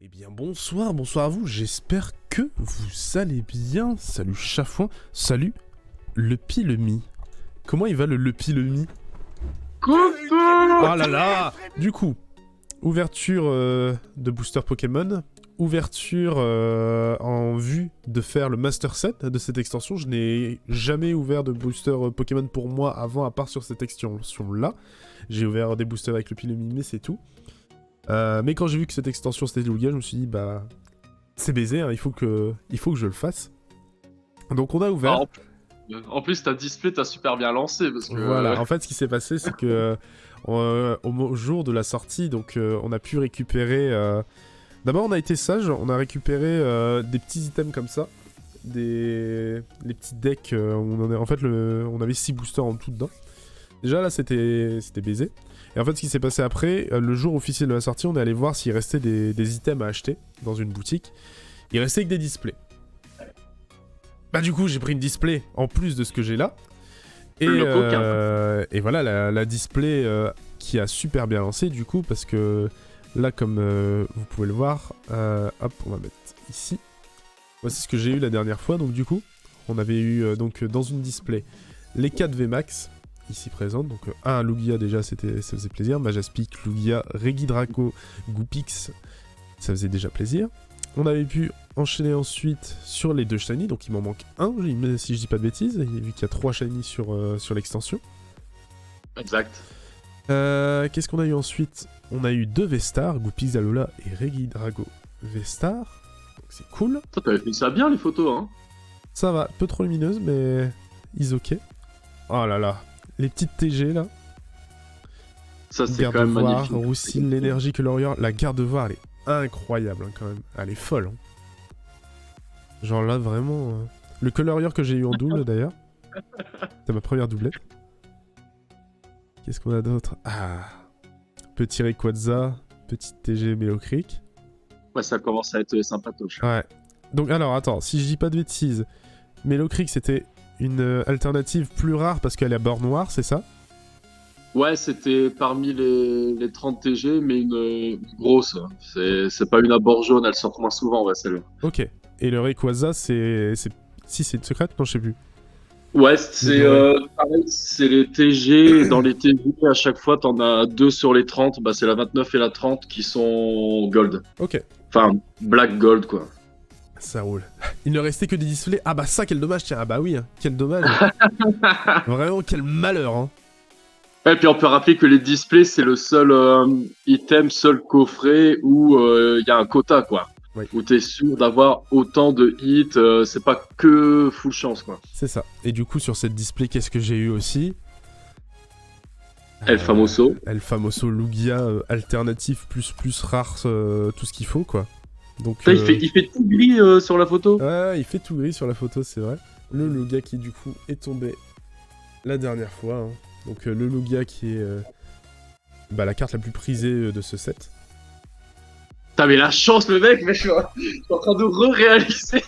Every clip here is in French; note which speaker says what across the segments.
Speaker 1: Eh bien bonsoir, bonsoir à vous, j'espère que vous allez bien. Salut Chafouin, salut Lepilemi. Comment il va le Lepilemi?
Speaker 2: Coucou.
Speaker 1: Oh là là. Du coup, ouverture de booster Pokémon, ouverture en vue de faire le Master Set de cette extension. Je n'ai jamais ouvert de booster Pokémon pour moi avant, à part sur cette extension-là. J'ai ouvert des boosters avec le Pilemi, mais c'est tout. Mais quand j'ai vu que cette extension c'était Lugia, je me suis dit bah c'est baisé, hein, il faut que je le fasse. Donc on a ouvert.
Speaker 2: En plus, ta display t'as super bien lancé parce que.
Speaker 1: Voilà, en fait ce qui s'est passé c'est que au jour de la sortie, donc on a pu récupérer. D'abord on a été sage, on a récupéré des petits items comme ça, les petits decks. On avait 6 boosters en tout dedans. Déjà là c'était baisé. Et en fait, ce qui s'est passé après, le jour officiel de la sortie, on est allé voir s'il restait des items à acheter dans une boutique. Il restait que des displays. Bah du coup, j'ai pris une display en plus de ce que j'ai là. Et voilà, la display qui a super bien lancé du coup, parce que là, comme vous pouvez le voir, hop, on va mettre ici. Voici ce que j'ai eu la dernière fois. Donc du coup, on avait eu donc dans une display les 4 VMAX. Ici présente, donc un Lugia déjà ça faisait plaisir, Majaspic, Lugia, Regidrago, Goupix, ça faisait déjà plaisir. On avait pu enchaîner ensuite sur les 2 shiny, donc il m'en manque un, si je dis pas de bêtises, vu qu'il y a 3 shiny sur l'extension.
Speaker 2: Exact.
Speaker 1: Qu'est-ce qu'on a eu ensuite? On a eu 2 V-Star, Goupix, Alola et Regidrago V-Star, donc c'est cool.
Speaker 2: Toi, t'avais fait ça bien les photos, hein.
Speaker 1: Ça va, peu trop lumineuse, mais is ok. Oh là là. Les petites TG là.
Speaker 2: Ça c'est quand même magnifique.
Speaker 1: Roussille, l'énergie que l'Orient. La Gardevoir elle est incroyable hein, quand même. Elle est folle. Hein. Genre là vraiment. Le colorier que j'ai eu en double d'ailleurs. C'était ma première doublette. Qu'est-ce qu'on a d'autre? Ah. Petit Rayquaza. Petite TG Mélocric.
Speaker 2: Ouais, ça commence à être sympatoche.
Speaker 1: Ouais. Donc alors attends, si je dis pas de bêtises. Mélocric c'était une alternative plus rare parce qu'elle est à bord noir, c'est ça?
Speaker 2: Ouais, c'était parmi les 30 TG, mais une grosse. C'est pas une à bord jaune, elle sort moins souvent, ouais, celle-là.
Speaker 1: Ok. Et le Rayquaza, c'est... Si, c'est une secrète? Non, je sais plus.
Speaker 2: Ouais, c'est pareil, c'est les TG. Dans les TG, à chaque fois, t'en as 2 sur les 30. Bah, c'est la 29 et la 30 qui sont gold.
Speaker 1: Ok.
Speaker 2: Enfin, black gold, quoi.
Speaker 1: Ça roule. Il ne restait que des displays. Ah bah ça, quel dommage, tiens. Ah bah oui, hein. Quel dommage. Vraiment, quel malheur, hein.
Speaker 2: Ouais, puis on peut rappeler que les displays, c'est le seul item, seul coffret où il y a un quota, quoi.
Speaker 1: Oui.
Speaker 2: Où t'es sûr d'avoir autant de hits, c'est pas que full chance, quoi.
Speaker 1: C'est ça. Et du coup, sur cette display, qu'est-ce que j'ai eu aussi?
Speaker 2: El Famoso.
Speaker 1: El Famoso Lugia, alternatif plus rare, tout ce qu'il faut, quoi. Donc,
Speaker 2: Putain, il fait tout gris sur la photo.
Speaker 1: Ouais, il fait tout gris sur la photo, c'est vrai. Le Lugia qui, du coup, est tombé la dernière fois, hein. Donc le Lugia qui est la carte la plus prisée de ce set.
Speaker 2: T'as mais la chance le mec, mais je suis en train de réaliser.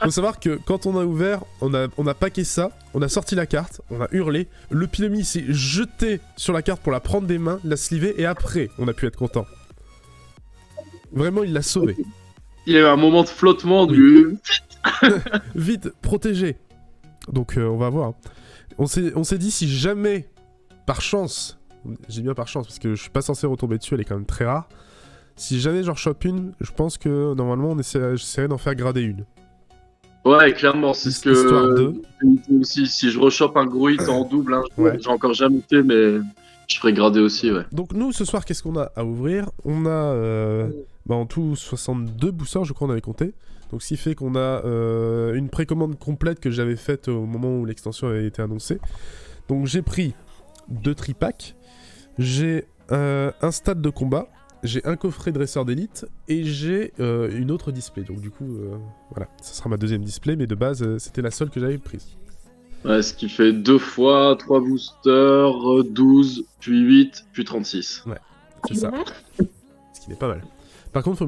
Speaker 1: Faut savoir que quand on a ouvert, on a packé ça, on a sorti la carte, on a hurlé, le Pilemi s'est jeté sur la carte pour la prendre des mains, la sliver et après on a pu être content. Vraiment il l'a sauvé.
Speaker 2: Il y a eu un moment de flottement du...
Speaker 1: Vite, protégé. Donc on va voir. On s'est dit si jamais, par chance, j'ai bien par chance parce que je suis pas censé retomber dessus, elle est quand même très rare. Si jamais j'en chope une, je pense que normalement j'essaierai d'en faire grader une.
Speaker 2: Ouais, clairement, c'est ce que...
Speaker 1: Histoire de...
Speaker 2: Aussi, si je rechoppe un gros hit en double, hein,
Speaker 1: Ouais.
Speaker 2: j'ai encore jamais fait, mais je ferai grader aussi, ouais.
Speaker 1: Donc nous, ce soir, qu'est-ce qu'on a à ouvrir? On a en tout 62 boosters, je crois on avait compté. Donc ce qui fait qu'on a une précommande complète que j'avais faite au moment où l'extension avait été annoncée. Donc j'ai pris 2 tripacks, j'ai un stade de combat, j'ai un coffret dresseur d'élite et j'ai une autre display. Donc du coup, voilà, ça sera ma deuxième display, mais de base, c'était la seule que j'avais prise.
Speaker 2: Ouais, ce qui fait 2 fois 3 boosters, 12, puis 8, puis 36.
Speaker 1: Ouais, c'est ça. Ce qui n'est pas mal. Par contre, faut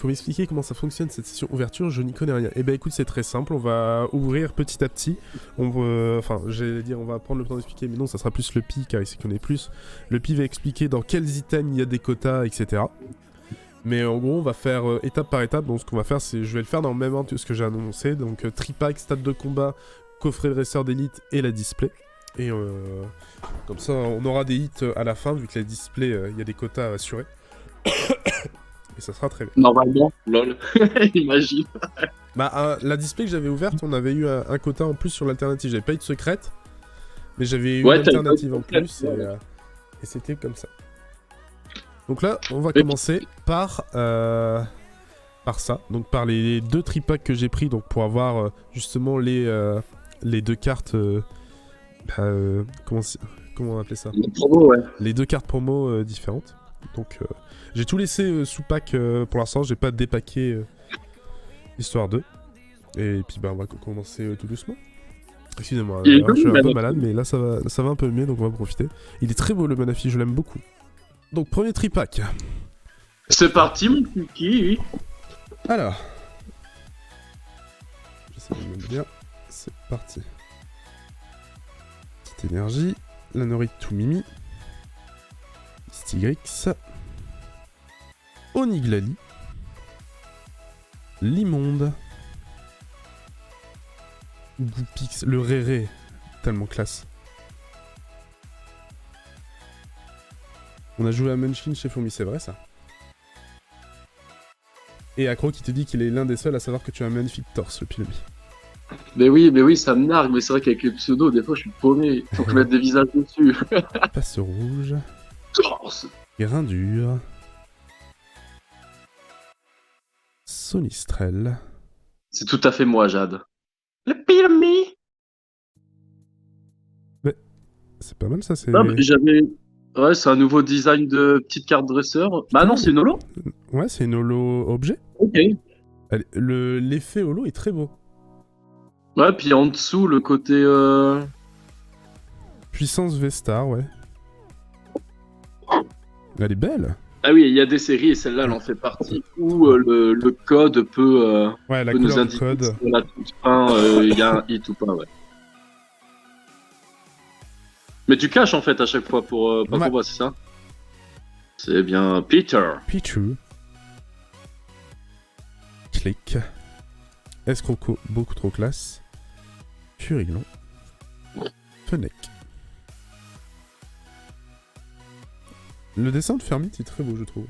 Speaker 1: m'expliquer comment ça fonctionne cette session ouverture, je n'y connais rien. Eh ben écoute, c'est très simple, on va ouvrir petit à petit. J'allais dire on va prendre le temps d'expliquer, mais non, ça sera plus le Pi, car il s'y connaît plus. Le Pi va expliquer dans quels items il y a des quotas, etc. Mais en gros, on va faire étape par étape. Donc, ce qu'on va faire, c'est je vais le faire dans le même ordre que ce que j'ai annoncé. Donc, tripack, stade de combat, coffret de dresseur d'élite et la display. Et comme ça, on aura des hits à la fin, vu que la display, il y a des quotas à assurer. Et ça sera très bien.
Speaker 2: Normalement, lol. Imagine.
Speaker 1: Bah, la display que j'avais ouverte, on avait eu un quota en plus sur l'alternative. J'avais pas eu de secrète, mais j'avais eu une alternative en plus, et c'était comme ça. Donc là, on va commencer par ça. Donc par les 2 tripacks que j'ai pris, donc pour avoir justement les 2 cartes... comment on appelait ça?
Speaker 2: Les promos, ouais.
Speaker 1: Les 2 cartes promo différentes. Donc j'ai tout laissé sous pack pour l'instant, j'ai pas dépacké histoire 2. Et puis bah on va commencer tout doucement. Excusez-moi, je suis un peu malade, mais là ça va un peu mieux, donc on va profiter. Il est très beau le Manafi, je l'aime beaucoup. Donc premier tripack.
Speaker 2: C'est parti mon kiki.
Speaker 1: Alors. J'essaie de me dire. C'est parti. Petite énergie. La Noritu Mimi. Stygrix. Oniglali. L'immonde. Goupix. Le Réré. Tellement classe. On a joué à Munchkin chez Fourmi, c'est vrai ça. Et Accro qui te dit qu'il est l'un des seuls à savoir que tu as un magnifique torse, le Pilomi.
Speaker 2: Mais oui, ça me nargue, mais c'est vrai qu'avec les pseudos, des fois je suis paumé. Faut que je mette des visages dessus.
Speaker 1: Passe rouge.
Speaker 2: Torse.
Speaker 1: Grain dur. Sonistrel.
Speaker 2: C'est tout à fait moi, Jade. Le Pilomi.
Speaker 1: Mais c'est pas mal ça, c'est...
Speaker 2: Non, mais j'avais... Ouais, c'est un nouveau design de petite carte dresseur. Bah non, c'est une holo.
Speaker 1: Ouais, c'est une holo objet.
Speaker 2: Ok.
Speaker 1: L'effet holo est très beau.
Speaker 2: Ouais, puis en dessous, le côté...
Speaker 1: Puissance Vestar, ouais. Elle est belle.
Speaker 2: Ah oui, il y a des séries, et celle-là, elle en fait partie, où le code peut,
Speaker 1: ouais, la
Speaker 2: peut nous
Speaker 1: couleur du
Speaker 2: indiquer
Speaker 1: code.
Speaker 2: si on a toute fin, il y a un hit ou pas, ouais. Mais tu caches en fait à chaque fois pour pas qu'on voit, c'est ça? C'est bien Peter.
Speaker 1: Pichu. Click. Escroco, beaucoup trop classe. Furignon. Fennec. Le dessin de Fermite est très beau, je trouve.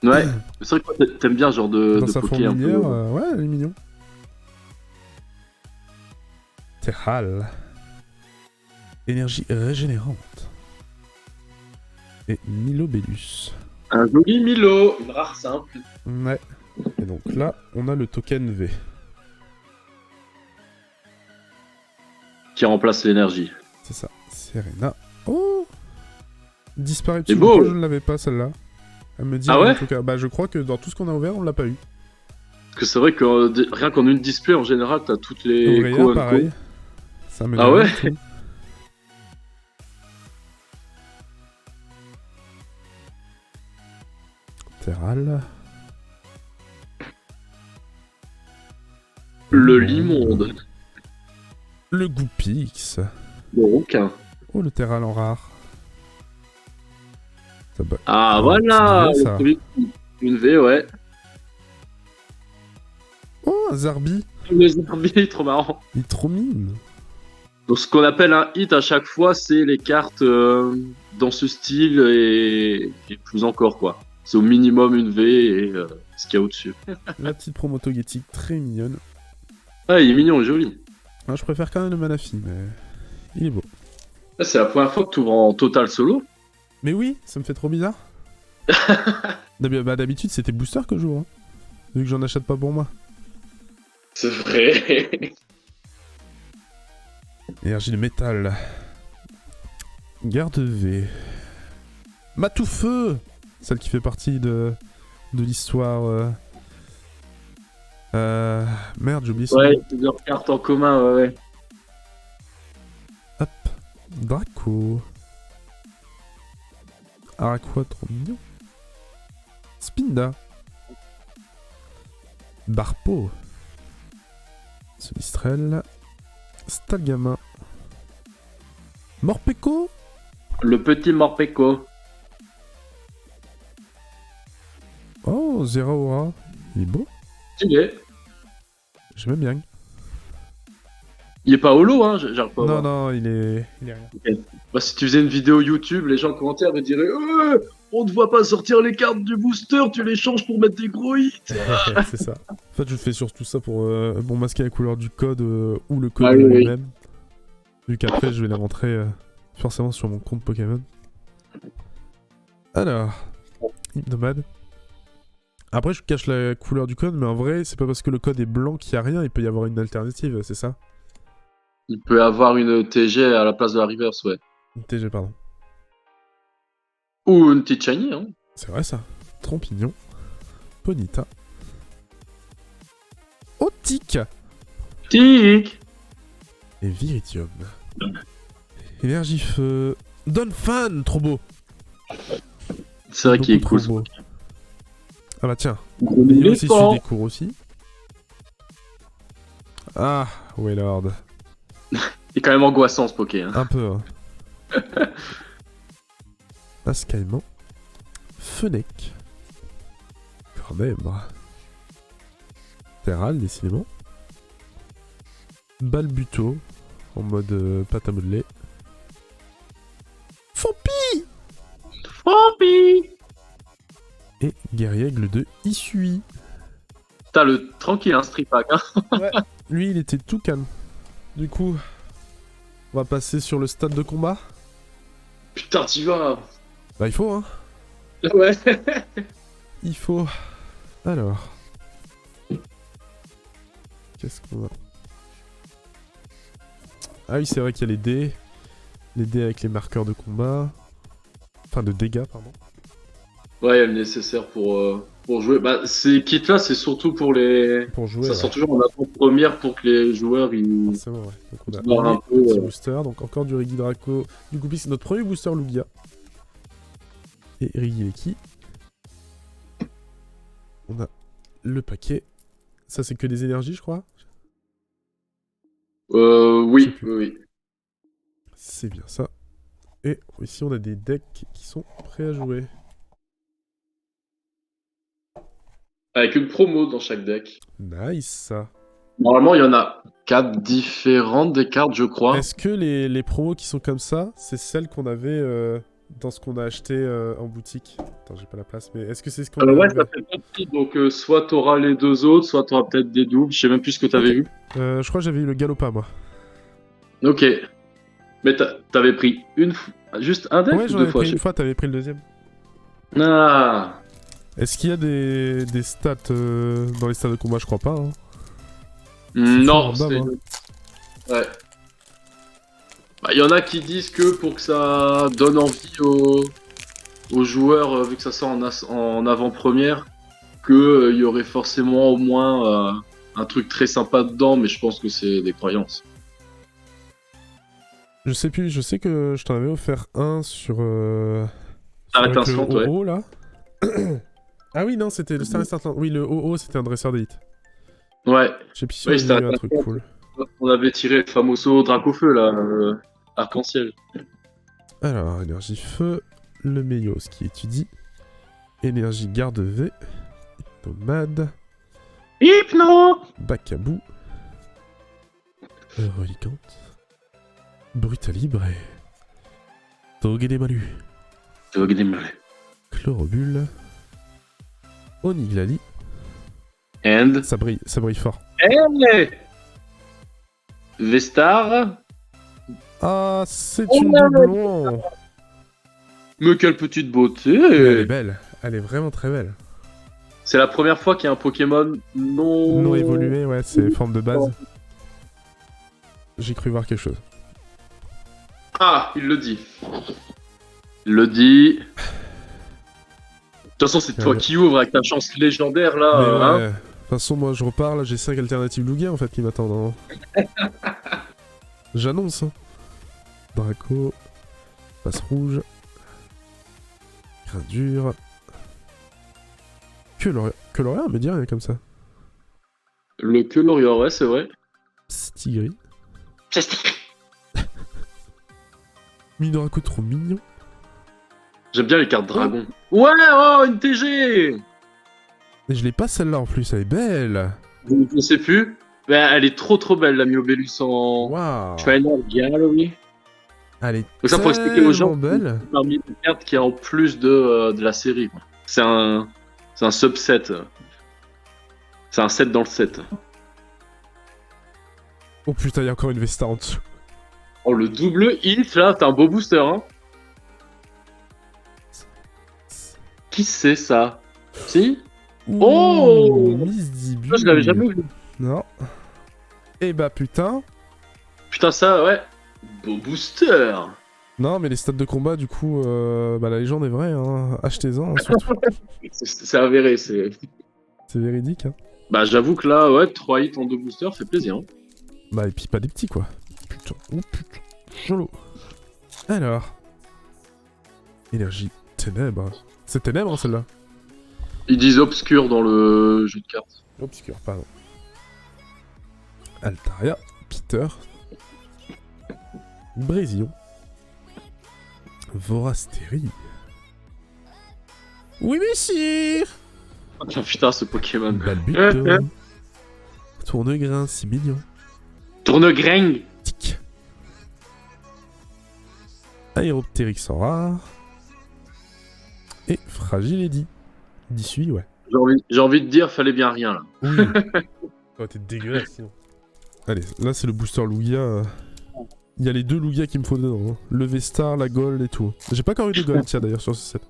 Speaker 2: Ouais, c'est vrai que t'aimes bien ce genre de
Speaker 1: dans sa
Speaker 2: poké un peu.
Speaker 1: fourmilière, ouais, elle est mignon. Terral. Énergie régénérante. Et Milobellus.
Speaker 2: Un joli Milo, une rare simple.
Speaker 1: Ouais. Et donc là, on a le token V.
Speaker 2: Qui remplace l'énergie.
Speaker 1: C'est ça. Serena. Oh, disparaît
Speaker 2: C'est
Speaker 1: dessus.
Speaker 2: beau.
Speaker 1: Je ne l'avais pas celle-là. Elle me dit
Speaker 2: Ah ouais
Speaker 1: en tout cas. Bah je crois que dans tout ce qu'on a ouvert, on l'a pas eu.
Speaker 2: Parce que c'est vrai que rien qu'en une display, en général, t'as toutes les
Speaker 1: Ouvrière, pareil. Ça me
Speaker 2: Ah ouais
Speaker 1: tout. Terral.
Speaker 2: Le Limonde.
Speaker 1: Le Goupix.
Speaker 2: Le Rouquin.
Speaker 1: Oh, le Terral en rare. Ça bat...
Speaker 2: Ah
Speaker 1: Oh,
Speaker 2: voilà
Speaker 1: c'est bien, ça.
Speaker 2: Une V, ouais.
Speaker 1: Oh, un Zarbi.
Speaker 2: Le Zarbi, trop marrant.
Speaker 1: Il est trop mine.
Speaker 2: Donc ce qu'on appelle un hit à chaque fois, c'est les cartes dans ce style et plus encore quoi. C'est au minimum une V et ce qu'il y a au-dessus.
Speaker 1: La petite promo Togetic, très mignonne.
Speaker 2: Ah, il est mignon et joli.
Speaker 1: Ah, je préfère quand même le Manafi, mais il est beau.
Speaker 2: Là, c'est la première fois que tu ouvres en total solo.
Speaker 1: Mais oui, ça me fait trop bizarre. D'habitude, c'était Booster que j'ouvre. Hein, vu que j'en achète pas pour moi.
Speaker 2: C'est vrai.
Speaker 1: Énergie de métal. Garde V. Matoufeu, celle qui fait partie de l'histoire. Merde, j'ai oublié son
Speaker 2: Ouais,
Speaker 1: nom.
Speaker 2: plusieurs cartes en commun, ouais.
Speaker 1: Hop. Draco. Araqua, trop mignon. Spinda. Barpo. Sonistrel. Stalgama. Morpeko.
Speaker 2: Le petit Morpeko.
Speaker 1: Oh, Oh, Zeraora. Il est beau.
Speaker 2: Stylé.
Speaker 1: J'aime bien.
Speaker 2: Il est pas holo, hein, j'arrive pas à
Speaker 1: Non,
Speaker 2: voir.
Speaker 1: non, il est rien.
Speaker 2: Bah, si tu faisais une vidéo YouTube, les gens en commentaire me diraient on ne voit pas sortir les cartes du booster, tu les changes pour mettre des gros hits.
Speaker 1: C'est ça. En fait, je fais surtout ça pour bon, masquer la couleur du code ou le code
Speaker 2: Ah oui, oui.
Speaker 1: lui-même. Vu qu'après, je vais les rentrer forcément sur mon compte Pokémon. Alors, Hypnomade. Après, je cache la couleur du code, mais en vrai, c'est pas parce que le code est blanc qu'il y a rien, il peut y avoir une alternative, c'est ça?
Speaker 2: Il peut avoir une TG à la place de la reverse, ouais.
Speaker 1: Une TG, pardon.
Speaker 2: Ou une petite shiny, hein.
Speaker 1: C'est vrai ça. Trompignon. Ponyta. Otique.
Speaker 2: Tic.
Speaker 1: Et Viridium. Énergie feu. Donphan, trop beau.
Speaker 2: C'est vrai qu'il est
Speaker 1: Beaucoup
Speaker 2: cool.
Speaker 1: trop beau. Ah bah tiens.
Speaker 2: Gros
Speaker 1: Il y a aussi
Speaker 2: éléphant.
Speaker 1: celui des cours aussi. Ah, Wailord.
Speaker 2: Il est quand même angoissant ce Poké. Hein.
Speaker 1: Un peu. Hein. Ascaillement. Fennec. Cornèbre. Terral, décidément. Balbuto. En mode pâte à modeler. Fampi.
Speaker 2: Fampi.
Speaker 1: Et Guerriègle de Issui.
Speaker 2: T'as le tranquille, un strip pack. Hein.
Speaker 1: Ouais. Lui, il était tout calme. Du coup, on va passer sur le stade de combat.
Speaker 2: Putain, t'y vas.
Speaker 1: Bah, il faut, hein.
Speaker 2: Ouais.
Speaker 1: Il faut. Alors. Qu'est-ce qu'on a? Ah oui, c'est vrai qu'il y a les dés. Les dés avec les marqueurs de combat. Enfin, de dégâts, pardon.
Speaker 2: Ouais, il y a le nécessaire pour jouer. Bah, ces kits-là, c'est surtout pour les.
Speaker 1: Pour jouer.
Speaker 2: Ça sort toujours en avant-première pour que les joueurs ils.
Speaker 1: Forcément, ouais. Donc on a
Speaker 2: voir un peu,
Speaker 1: petit booster. Donc encore du Regidraco. Du coup, c'est notre premier booster Lugia. Et Regileki. On a le paquet. Ça, c'est que des énergies, je crois. Je sais
Speaker 2: Oui,
Speaker 1: plus.
Speaker 2: oui.
Speaker 1: C'est bien ça. Et ici, on a des decks qui sont prêts à jouer.
Speaker 2: Avec une promo dans chaque deck.
Speaker 1: Nice, ça.
Speaker 2: Normalement, il y en a 4 différentes des cartes, je crois.
Speaker 1: Est-ce que les promos qui sont comme ça, c'est celles qu'on avait dans ce qu'on a acheté en boutique? Attends, j'ai pas la place, mais est-ce que c'est ce qu'on a
Speaker 2: Ouais, ça fait partie. Donc, soit t'auras les deux autres, soit t'auras peut-être des doubles. Je sais même plus ce que t'avais
Speaker 1: Ok.
Speaker 2: eu.
Speaker 1: Je crois que j'avais eu le Galopa, moi.
Speaker 2: Ok. Mais t'avais pris juste un deck
Speaker 1: Ouais,
Speaker 2: ou
Speaker 1: j'en
Speaker 2: deux
Speaker 1: avais
Speaker 2: fois
Speaker 1: pris une fois, t'avais pris le deuxième.
Speaker 2: Ah.
Speaker 1: Est-ce qu'il y a des stats dans les stades de combat? Je crois pas. Hein.
Speaker 2: Non,
Speaker 1: fou,
Speaker 2: c'est.
Speaker 1: random,
Speaker 2: Ouais. Bah, il y en a qui disent que pour que ça donne envie aux joueurs, vu que ça sort en avant-première, qu'il y aurait forcément au moins un truc très sympa dedans, mais je pense que c'est des croyances.
Speaker 1: Je sais plus, je sais que je t'en avais offert un sur.
Speaker 2: Star
Speaker 1: avec le
Speaker 2: Instant, ouais.
Speaker 1: OO là. Ah oui, non, c'était le Star Instant. Oui, le OO c'était un dresseur d'élite.
Speaker 2: Ouais,
Speaker 1: Je sais plus si
Speaker 2: Oui,
Speaker 1: on
Speaker 2: c'était
Speaker 1: avait eu un
Speaker 2: un
Speaker 1: truc cool.
Speaker 2: on avait tiré le famoso Dracofeu, là, arc-en-ciel.
Speaker 1: Alors, énergie feu, le Méios qui étudie. Énergie garde V. Hypnomade.
Speaker 2: Hypno.
Speaker 1: Bacabou. Relicante. Brutalibre et. Togedemaru. Chlorobule. Oniglali.
Speaker 2: And.
Speaker 1: Ça brille fort.
Speaker 2: Hey Vestar.
Speaker 1: Ah, c'est
Speaker 2: Oh
Speaker 1: une
Speaker 2: là là.
Speaker 1: doublon.
Speaker 2: Mais quelle petite
Speaker 1: Mais elle est
Speaker 2: beauté.
Speaker 1: belle. Elle est vraiment très belle.
Speaker 2: C'est la première fois qu'il y a un Pokémon
Speaker 1: Non évolué, ouais, c'est forme de base. J'ai cru voir quelque chose.
Speaker 2: Ah, il le dit. Il le dit. De toute façon, c'est toi
Speaker 1: Ouais.
Speaker 2: qui ouvre avec ta chance légendaire,
Speaker 1: Mais
Speaker 2: là.
Speaker 1: ouais,
Speaker 2: Hein.
Speaker 1: de toute façon, moi je repars, là j'ai 5 alternatives Lugia en fait qui m'attendent. Hein. J'annonce. Hein. Draco. Passe rouge. Grain dur. Que l'Orient me dit rien comme ça.
Speaker 2: Le que l'Orient, ouais, c'est vrai.
Speaker 1: Stigri. Minoraco trop mignon.
Speaker 2: J'aime bien les cartes dragon. Ouais, oh, une TG.
Speaker 1: Et je l'ai pas celle-là en plus, elle est belle.
Speaker 2: Je sais plus. Mais elle est trop belle, la Miobellus en
Speaker 1: Waouh.
Speaker 2: Trainer Gallery.
Speaker 1: Elle est
Speaker 2: Donc ça, pour expliquer aux gens,
Speaker 1: tellement belle.
Speaker 2: parmi les cartes qui est en plus de la série. Quoi. C'est un subset. C'est un set dans le set.
Speaker 1: Oh putain, il y a encore une Vesta en dessous.
Speaker 2: Oh, le double hit, là, t'as un beau booster, hein. Qui c'est, ça? Si? Oh,
Speaker 1: Miss Dibu.
Speaker 2: je l'avais jamais vu.
Speaker 1: Non. Eh bah putain.
Speaker 2: Putain, ça, ouais. Beau booster.
Speaker 1: Non, mais les stats de combat, du coup, bah la légende est vraie, hein. Achetez-en, hein, surtout.
Speaker 2: C'est avéré, c'est...
Speaker 1: C'est véridique, hein.
Speaker 2: Bah, j'avoue que là, ouais, 3 hits en 2 boosters, fait plaisir. Hein.
Speaker 1: Bah, et puis pas des petits, quoi. Putain, oh putain. Jolo. Alors. Énergie ténèbres. C'est ténèbres, hein, celle-là.
Speaker 2: Ils disent obscur dans le jeu de cartes.
Speaker 1: Obscur, pardon. Altaria. Peter. Brésion. Vorastérie. Oui, messire.
Speaker 2: Oh, putain, ce Pokémon.
Speaker 1: Balbuto. Tournegrain, si mignon.
Speaker 2: Tournegrain.
Speaker 1: Tic. Aéroptérix en rare. Et Fragile Eddy. 18, ouais.
Speaker 2: J'ai envie de dire, fallait bien rien, là.
Speaker 1: Oui. Oh, t'es dégueulasse, sinon. Allez, là, c'est le booster Lugia. Il y a les 2 Lugia qu'il me faut dedans. Hein. Le Vestar, la Gold et tout. J'ai pas encore eu de Gold, tiens, d'ailleurs, sur ce set.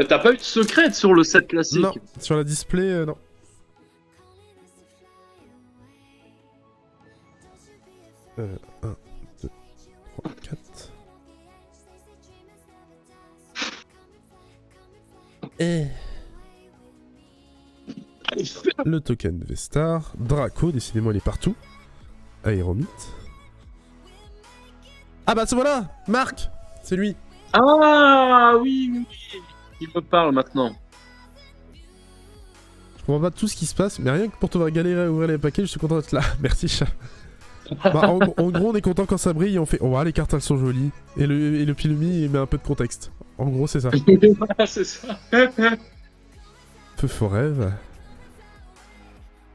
Speaker 2: T'as pas eu de secret sur le set classique?
Speaker 1: Non, sur la display, non. Euh, 1, 2, 3, 4. Le token de Vestar. Draco, décidément il est partout. Aéromite. Ah bah ce voilà, Marc. C'est lui.
Speaker 2: Ah oui. Il me parle maintenant.
Speaker 1: Je comprends pas tout ce qui se passe, mais rien que pour te voir galérer à ouvrir les paquets, je suis content d'être là. Merci chat. Bah, en gros on est content quand ça brille et on fait oh les cartes elles sont jolies. Et le Pilumi il met un peu de contexte. En gros c'est ça.
Speaker 2: Voilà, c'est ça.
Speaker 1: Feu Forêve.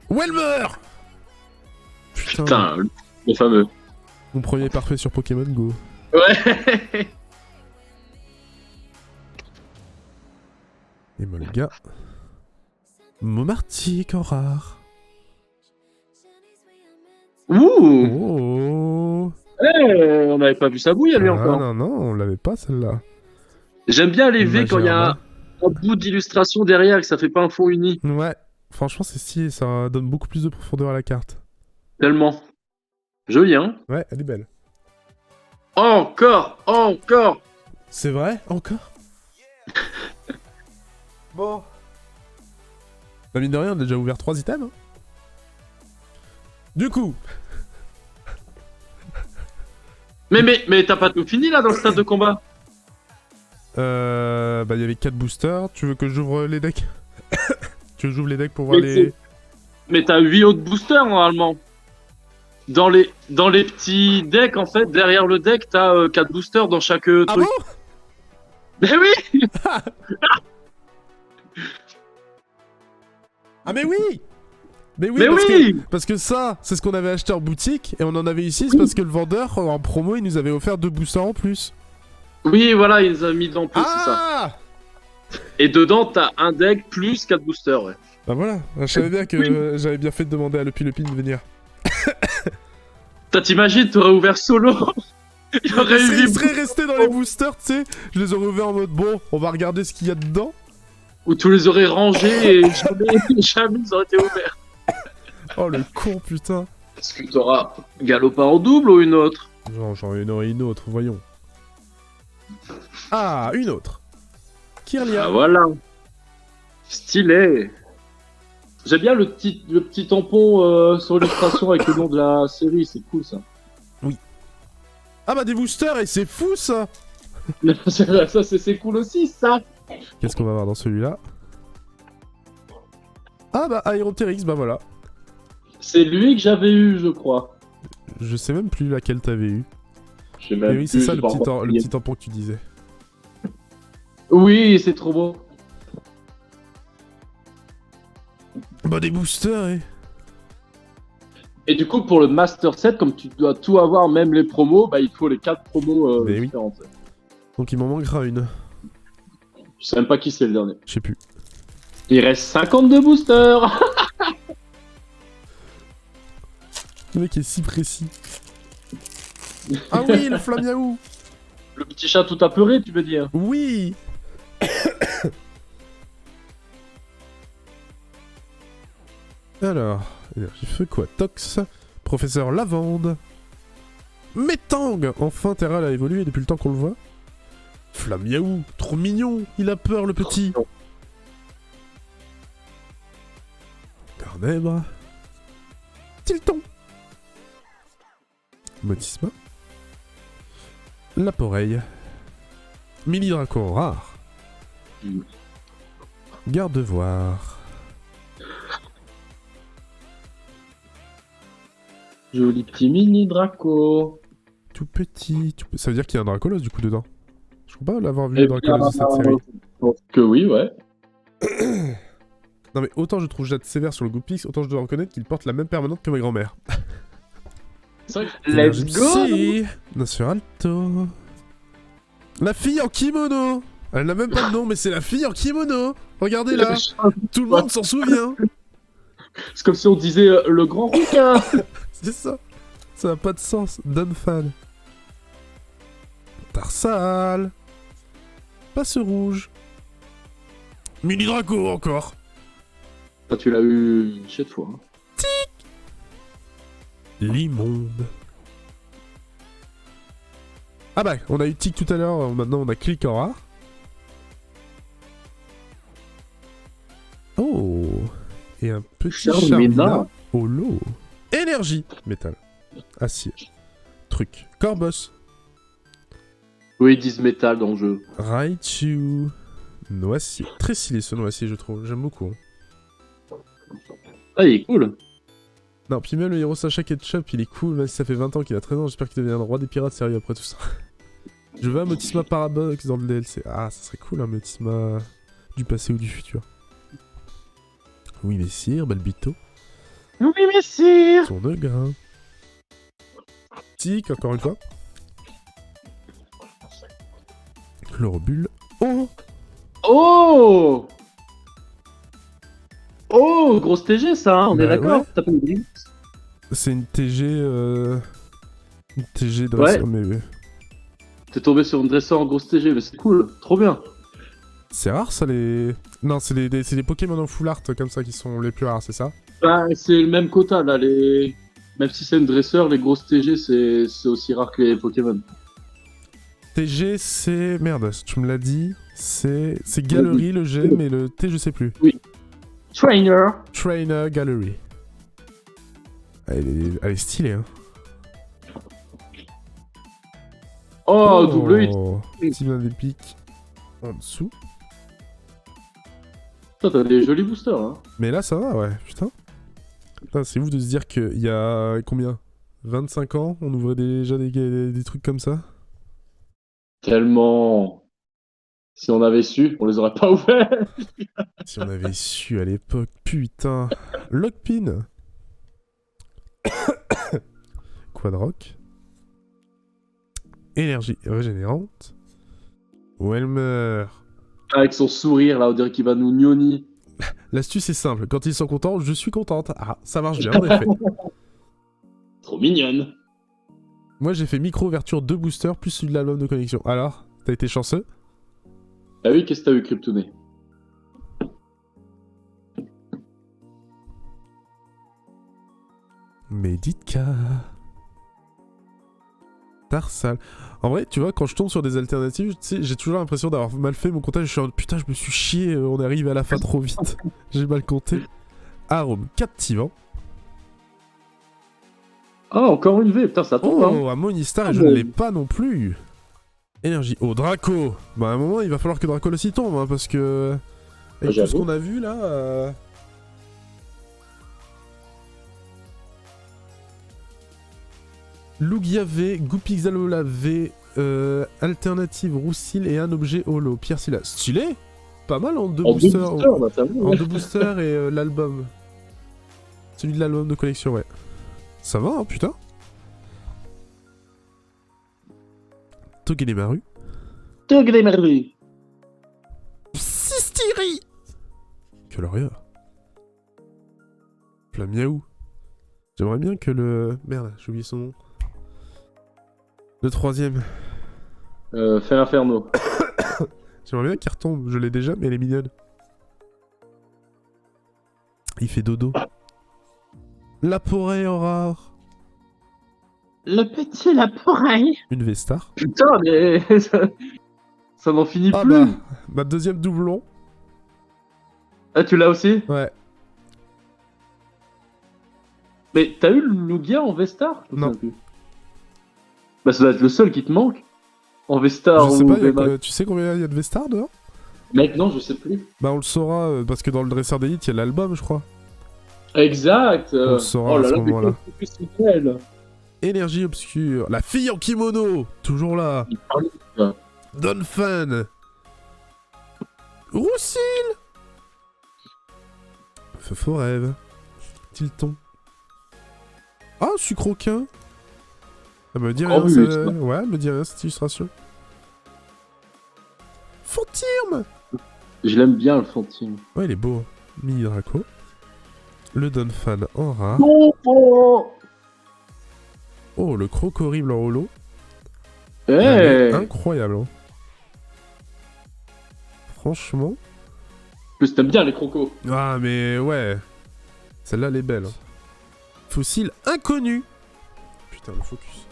Speaker 1: Welmer.
Speaker 2: Putain, le fameux.
Speaker 1: Mon premier parfait sur Pokémon Go.
Speaker 2: Ouais.
Speaker 1: Et Molga. Momartique en rare.
Speaker 2: Ouh.
Speaker 1: Oh.
Speaker 2: On n'avait pas vu ça bouillir lui encore.
Speaker 1: Non, on l'avait pas celle-là.
Speaker 2: J'aime bien les V quand il y a
Speaker 1: Majerma.
Speaker 2: un bout d'illustration derrière, que ça fait pas un fond uni.
Speaker 1: Ouais, franchement c'est stylé, ça donne beaucoup plus de profondeur à la carte.
Speaker 2: Tellement. Joli, hein?
Speaker 1: Ouais, elle est belle.
Speaker 2: Encore.
Speaker 1: C'est vrai? Encore? Bon. Bah mine de rien, on a déjà ouvert 3 items. Hein. Du coup.
Speaker 2: Mais t'as pas tout fini là dans le stade de combat?
Speaker 1: Bah il y avait 4 boosters, tu veux que j'ouvre les decks? Tu veux que j'ouvre les decks pour voir
Speaker 2: Mais
Speaker 1: les...
Speaker 2: Mais t'as 8 autres boosters normalement. Dans les petits decks, en fait, derrière le deck, t'as 4 boosters dans chaque
Speaker 1: Ah
Speaker 2: truc.
Speaker 1: bon?
Speaker 2: Mais oui.
Speaker 1: Ah mais oui! Mais oui,
Speaker 2: Mais
Speaker 1: parce,
Speaker 2: oui.
Speaker 1: parce que ça, c'est ce qu'on avait acheté en boutique, et on en avait ici, c'est parce que le vendeur, en promo, il nous avait offert 2 boosters en plus.
Speaker 2: Oui, voilà, il les a mis en plus, c'est ça.
Speaker 1: Ah!
Speaker 2: Et dedans, t'as un deck plus 4 boosters, ouais.
Speaker 1: Bah voilà, je savais bien que j'avais bien fait de demander à Lepi de venir.
Speaker 2: T'imagines, t'aurais ouvert solo. Il y aurait eu
Speaker 1: Il serait resté dans les boosters, tu sais. Je les aurais ouverts en mode bon, on va regarder ce qu'il y a dedans.
Speaker 2: Ou tu les aurais rangés et jamais ils auraient été ouverts.
Speaker 1: Oh le con, putain.
Speaker 2: Est-ce que t'auras Galopin en double ou une autre?
Speaker 1: Genre, j'en ai une autre, voyons. Ah, une autre. Kirlia.
Speaker 2: Ah voilà. Stylé. J'aime bien le petit tampon sur l'illustration avec le nom de la série, c'est cool ça.
Speaker 1: Ah bah des boosters, et c'est fou ça.
Speaker 2: Ça c'est cool aussi ça.
Speaker 1: Qu'est-ce qu'on va voir dans celui-là? Ah bah Aéroptérix, bah voilà.
Speaker 2: C'est lui que j'avais eu, je crois.
Speaker 1: Je sais même plus laquelle t'avais eu.
Speaker 2: Je sais
Speaker 1: Mais
Speaker 2: même
Speaker 1: oui, c'est
Speaker 2: plus,
Speaker 1: ça
Speaker 2: j'ai
Speaker 1: le
Speaker 2: pas
Speaker 1: petit,
Speaker 2: encore
Speaker 1: le
Speaker 2: fouillé.
Speaker 1: petit tampon que tu disais.
Speaker 2: Oui, c'est trop beau.
Speaker 1: Bah des boosters,
Speaker 2: Et du coup, pour le Master Set, comme tu dois tout avoir, même les promos, bah il te faut les 4 promos
Speaker 1: Mais oui.
Speaker 2: différentes.
Speaker 1: Donc il m'en manquera une.
Speaker 2: Je sais même pas qui c'est le dernier.
Speaker 1: Je sais plus.
Speaker 2: Il reste 52 boosters.
Speaker 1: Le mec est si précis. Ah oui, le Flamiaou.
Speaker 2: Le petit chat tout apeuré, tu veux dire?
Speaker 1: Oui. Alors, énergie feu quoi? Tox, professeur Lavande, Métang. Enfin Terral a évolué depuis le temps qu'on le voit. Flamiaou, trop mignon, il a peur le petit. Garnèbre. Tilton. Motisma. Laporeille. Mini-Draco rare. Garde-voir.
Speaker 2: Joli petit mini Draco.
Speaker 1: Tout petit. Ça veut dire qu'il y a un Dracolos du coup dedans. Je crois pas l'avoir vu le Dracolos de cette série.
Speaker 2: Je pense que oui, ouais.
Speaker 1: Non mais autant je trouve Jade sévère sur le Goopix, autant je dois reconnaître qu'il porte la même permanente que ma grand-mère.
Speaker 2: Let's go.
Speaker 1: Psy, Nosferalto. La fille en kimono. Elle n'a même pas de nom, mais c'est la fille en kimono. Regardez là. Tout le monde s'en souvient.
Speaker 2: C'est comme si on disait le grand rouquin.
Speaker 1: C'est ça. Ça n'a pas de sens. Dunfal. Tarsal. Passe rouge. Mini Draco encore.
Speaker 2: Ça, tu l'as eu cette fois. Hein.
Speaker 1: L'immonde. Ah bah, on a eu Tic tout à l'heure, maintenant on a Click en rare. Oh. Et un petit Charmina au lot. Énergie. Métal. Acier. Truc. Corboss.
Speaker 2: Oui, ils disent métal dans le jeu.
Speaker 1: Raichu. Noisier. Très stylé ce Noisier, je trouve. J'aime beaucoup.
Speaker 2: Ah, il est cool.
Speaker 1: Non, puis même le héros Sacha Ketchup, il est cool, même si ça fait 20 ans qu'il a 13 ans, j'espère qu'il devient le roi des pirates sérieux après tout ça. Je veux un Motisma Parabox dans le DLC. Ah, ça serait cool un Motisma du passé ou du futur. Oui, messire, Balbito.
Speaker 2: Oui, messire.
Speaker 1: Son de grain. Tic, encore une fois. Chlorobule. Oh.
Speaker 2: Oh. Oh, grosse TG ça, hein, on est
Speaker 1: Bah
Speaker 2: d'accord.
Speaker 1: ouais.
Speaker 2: T'as pas oublié.
Speaker 1: C'est une TG... Une TG dresseur,
Speaker 2: Ouais.
Speaker 1: mais...
Speaker 2: T'es tombé sur une dresseur en grosse TG, mais c'est cool, trop bien.
Speaker 1: C'est rare ça les... Non, c'est les Pokémon en full art comme ça qui sont les plus rares, c'est ça?
Speaker 2: Bah, c'est le même quota là, les... Même si c'est une dresseur, les grosses TG c'est aussi rare que les Pokémon.
Speaker 1: TG, c'est... Merde, tu me l'as dit. C'est Gallery le G, mais le T, je sais plus.
Speaker 2: Trainer.
Speaker 1: Trainer Gallery. Elle est stylée, hein.
Speaker 2: Oh, double hit.
Speaker 1: Petit main des pics en dessous.
Speaker 2: Putain, t'as des jolis boosters, hein.
Speaker 1: Mais là, ça va, ouais, putain. Putain, c'est ouf de se dire qu'il y a combien 25 ans, on ouvrait déjà des trucs comme ça.
Speaker 2: Tellement. Si on avait su, on les aurait pas ouverts.
Speaker 1: Si on avait su à l'époque, putain. Lockpin. Quadrock. Énergie régénérante. Whelmer.
Speaker 2: Avec son sourire là, on dirait qu'il va nous gnoni.
Speaker 1: L'astuce est simple, quand ils sont contents, je suis contente. Ah, ça marche bien en effet.
Speaker 2: Trop mignonne.
Speaker 1: Moi j'ai fait micro-ouverture 2 boosters plus celui de l'album de connexion. Alors, t'as été chanceux?
Speaker 2: Ah oui, qu'est-ce que t'as eu, Kryptoné?
Speaker 1: Medica. Tarsal. En vrai, tu vois, quand je tombe sur des alternatives, tu sais, j'ai toujours l'impression d'avoir mal fait mon comptage. Je suis en putain, je me suis chié, on est arrivé à la fin trop vite. J'ai mal compté. Arôme captivant.
Speaker 2: Ah, encore une V, putain, ça tombe, hein.
Speaker 1: Oh, un Monistar, et je ne l'ai pas non plus. Énergie. Oh, Draco. Bah, à un moment, il va falloir que Draco aussi tombe, hein, parce que... Avec tout ce qu'on a vu, là... Lugia V, Goupixalola V, alternative Roussil et un objet holo. Pierre Silla. Stylé. Pas mal en deux boosters.
Speaker 2: Bah,
Speaker 1: En deux boosters et l'album. Celui de l'album de collection, ouais. Ça va, hein, putain. Togedemaru.
Speaker 2: Togedemaru.
Speaker 1: Sistiri. Quelle horreur. Flamiaou. J'aimerais bien que le... Merde, j'ai oublié son nom. Le troisième.
Speaker 2: Fer Inferno.
Speaker 1: J'aimerais bien qu'il retombe, je l'ai déjà, mais elle est mignonne. Il fait dodo. La porée en rare.
Speaker 2: Le petit Laporaille.
Speaker 1: Une Vestar.
Speaker 2: Putain, mais ça n'en finit
Speaker 1: Ah
Speaker 2: plus.
Speaker 1: bah, ma deuxième doublon.
Speaker 2: Ah, tu l'as aussi?
Speaker 1: Ouais.
Speaker 2: Mais t'as eu le Lugia en Vestar? Je me
Speaker 1: Non.
Speaker 2: souviens plus. Bah ça doit être le seul qui te manque. En Vestar
Speaker 1: Je sais
Speaker 2: ou
Speaker 1: pas,
Speaker 2: VMAX.
Speaker 1: tu sais combien il y a de Vestar dehors?
Speaker 2: Mec, non, je sais plus.
Speaker 1: Bah on le saura, parce que dans le dresseur d'élite, il y a l'album, je crois.
Speaker 2: Exact.
Speaker 1: On le saura
Speaker 2: oh
Speaker 1: à
Speaker 2: là
Speaker 1: ce
Speaker 2: là, mais
Speaker 1: moment-là.
Speaker 2: qu'est-ce que c'est belle.
Speaker 1: Énergie obscure. La fille en kimono. Toujours là. Don Fan. Roussil. Feu rêve. Tilton. Ah, sucroquin. Ça me dit rien,
Speaker 2: oui,
Speaker 1: ça...
Speaker 2: ça.
Speaker 1: Ouais, elle me dit rien cette illustration. Fantirme.
Speaker 2: Je l'aime bien le fantine.
Speaker 1: Ouais, il est beau. Mini Draco. Le Don Fan en rare.
Speaker 2: Oh,
Speaker 1: Oh, le croc horrible en holo.
Speaker 2: hey.
Speaker 1: Elle est incroyable. Hein. Franchement.
Speaker 2: En plus, t'aimes bien les crocos.
Speaker 1: Ah, mais ouais. Celle-là, elle est belle. Hein. Fossile inconnu. Putain, le focus.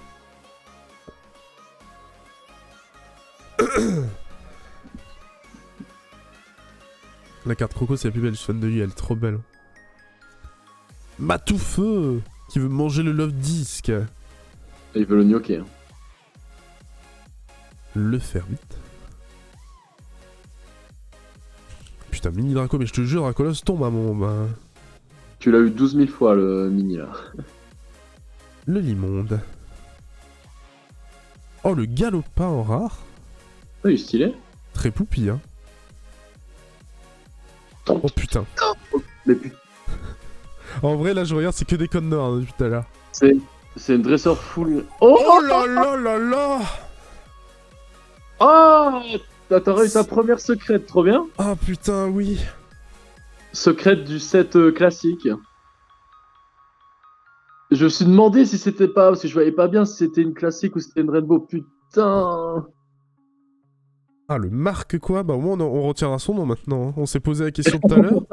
Speaker 1: La carte Croco, c'est la plus belle. Je suis fan de lui, elle est trop belle. Matoufeu qui veut manger le Love Disc.
Speaker 2: Il veut le gnocchi. Hein.
Speaker 1: Le Fermite. Putain, mini Draco, mais je te jure, Dracolos tombe à mon... Bah...
Speaker 2: Tu l'as eu 12 000 fois le mini là.
Speaker 1: Le Limonde. Oh, le Galopin en rare.
Speaker 2: Oh, il est stylé.
Speaker 1: Très poupi, hein. Oh putain.
Speaker 2: Mais putain,
Speaker 1: En vrai, là, je regarde, c'est que des codes noirs hein, depuis tout à l'heure.
Speaker 2: c'est une dresseur full.
Speaker 1: Oh là là là là.
Speaker 2: Ah, t'as réussi ta première secrète, trop bien.
Speaker 1: Ah putain, oui.
Speaker 2: Secrète du set classique. Je me suis demandé si c'était pas, parce que je voyais pas bien si c'était une classique ou si c'était une Rainbow. Putain.
Speaker 1: Ah, le Marc quoi. Bah au moins, on retiendra son nom maintenant. Hein. On s'est posé la question tout à l'heure.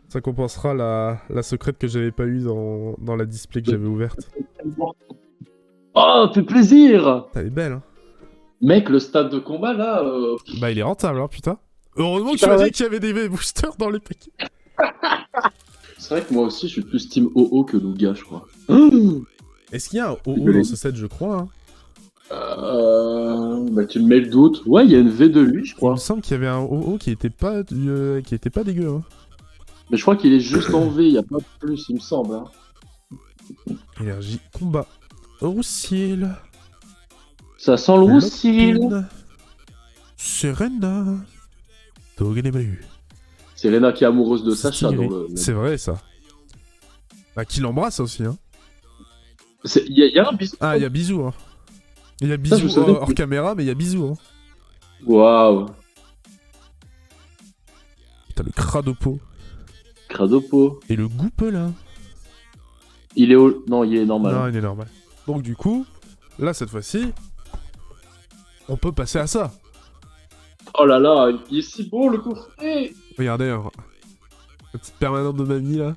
Speaker 1: Ça compensera la secrète que j'avais pas eue dans la display que j'avais ouverte.
Speaker 2: Oh, fait plaisir.
Speaker 1: Elle est belle, hein.
Speaker 2: Mec, le stade de combat là.
Speaker 1: Bah il est rentable, hein, putain. Heureusement que tu
Speaker 2: Putain,
Speaker 1: m'as dit
Speaker 2: ouais.
Speaker 1: qu'il y avait des boosters dans les paquets.
Speaker 2: C'est vrai que moi aussi, je suis plus team OO que Lugia, je crois.
Speaker 1: Est-ce qu'il y a un OO dans ce set, je crois hein.
Speaker 2: Bah tu me mets le doute. Ouais, il y a une V de lui, je
Speaker 1: Il
Speaker 2: crois.
Speaker 1: me semble qu'il y avait un OO qui était pas dégueu. Hein.
Speaker 2: Mais je crois qu'il est juste en V, il y a pas plus, il me semble. Hein.
Speaker 1: Énergie, combat. Roussil.
Speaker 2: Ça sent le roussil.
Speaker 1: Lopine. Serena. Togedemaru.
Speaker 2: C'est Lena qui est amoureuse de Sacha
Speaker 1: Stylé.
Speaker 2: dans le.
Speaker 1: C'est vrai ça. Bah qui l'embrasse aussi hein.
Speaker 2: Il y a un bisou.
Speaker 1: Ah il y a bisous hein. Il y a
Speaker 2: je me
Speaker 1: bisous
Speaker 2: souviens
Speaker 1: hors
Speaker 2: plus.
Speaker 1: caméra mais il y a bisous hein.
Speaker 2: Waouh.
Speaker 1: T'as le Cradopo.
Speaker 2: Cradopo.
Speaker 1: Et le Goupelin.
Speaker 2: Il est au. Non, il est normal.
Speaker 1: Non il est normal. Donc du coup, là cette fois-ci, on peut passer à ça.
Speaker 2: Oh là là, il est si beau le coffret.
Speaker 1: Regardez, hein, la petite permanente de mamie là.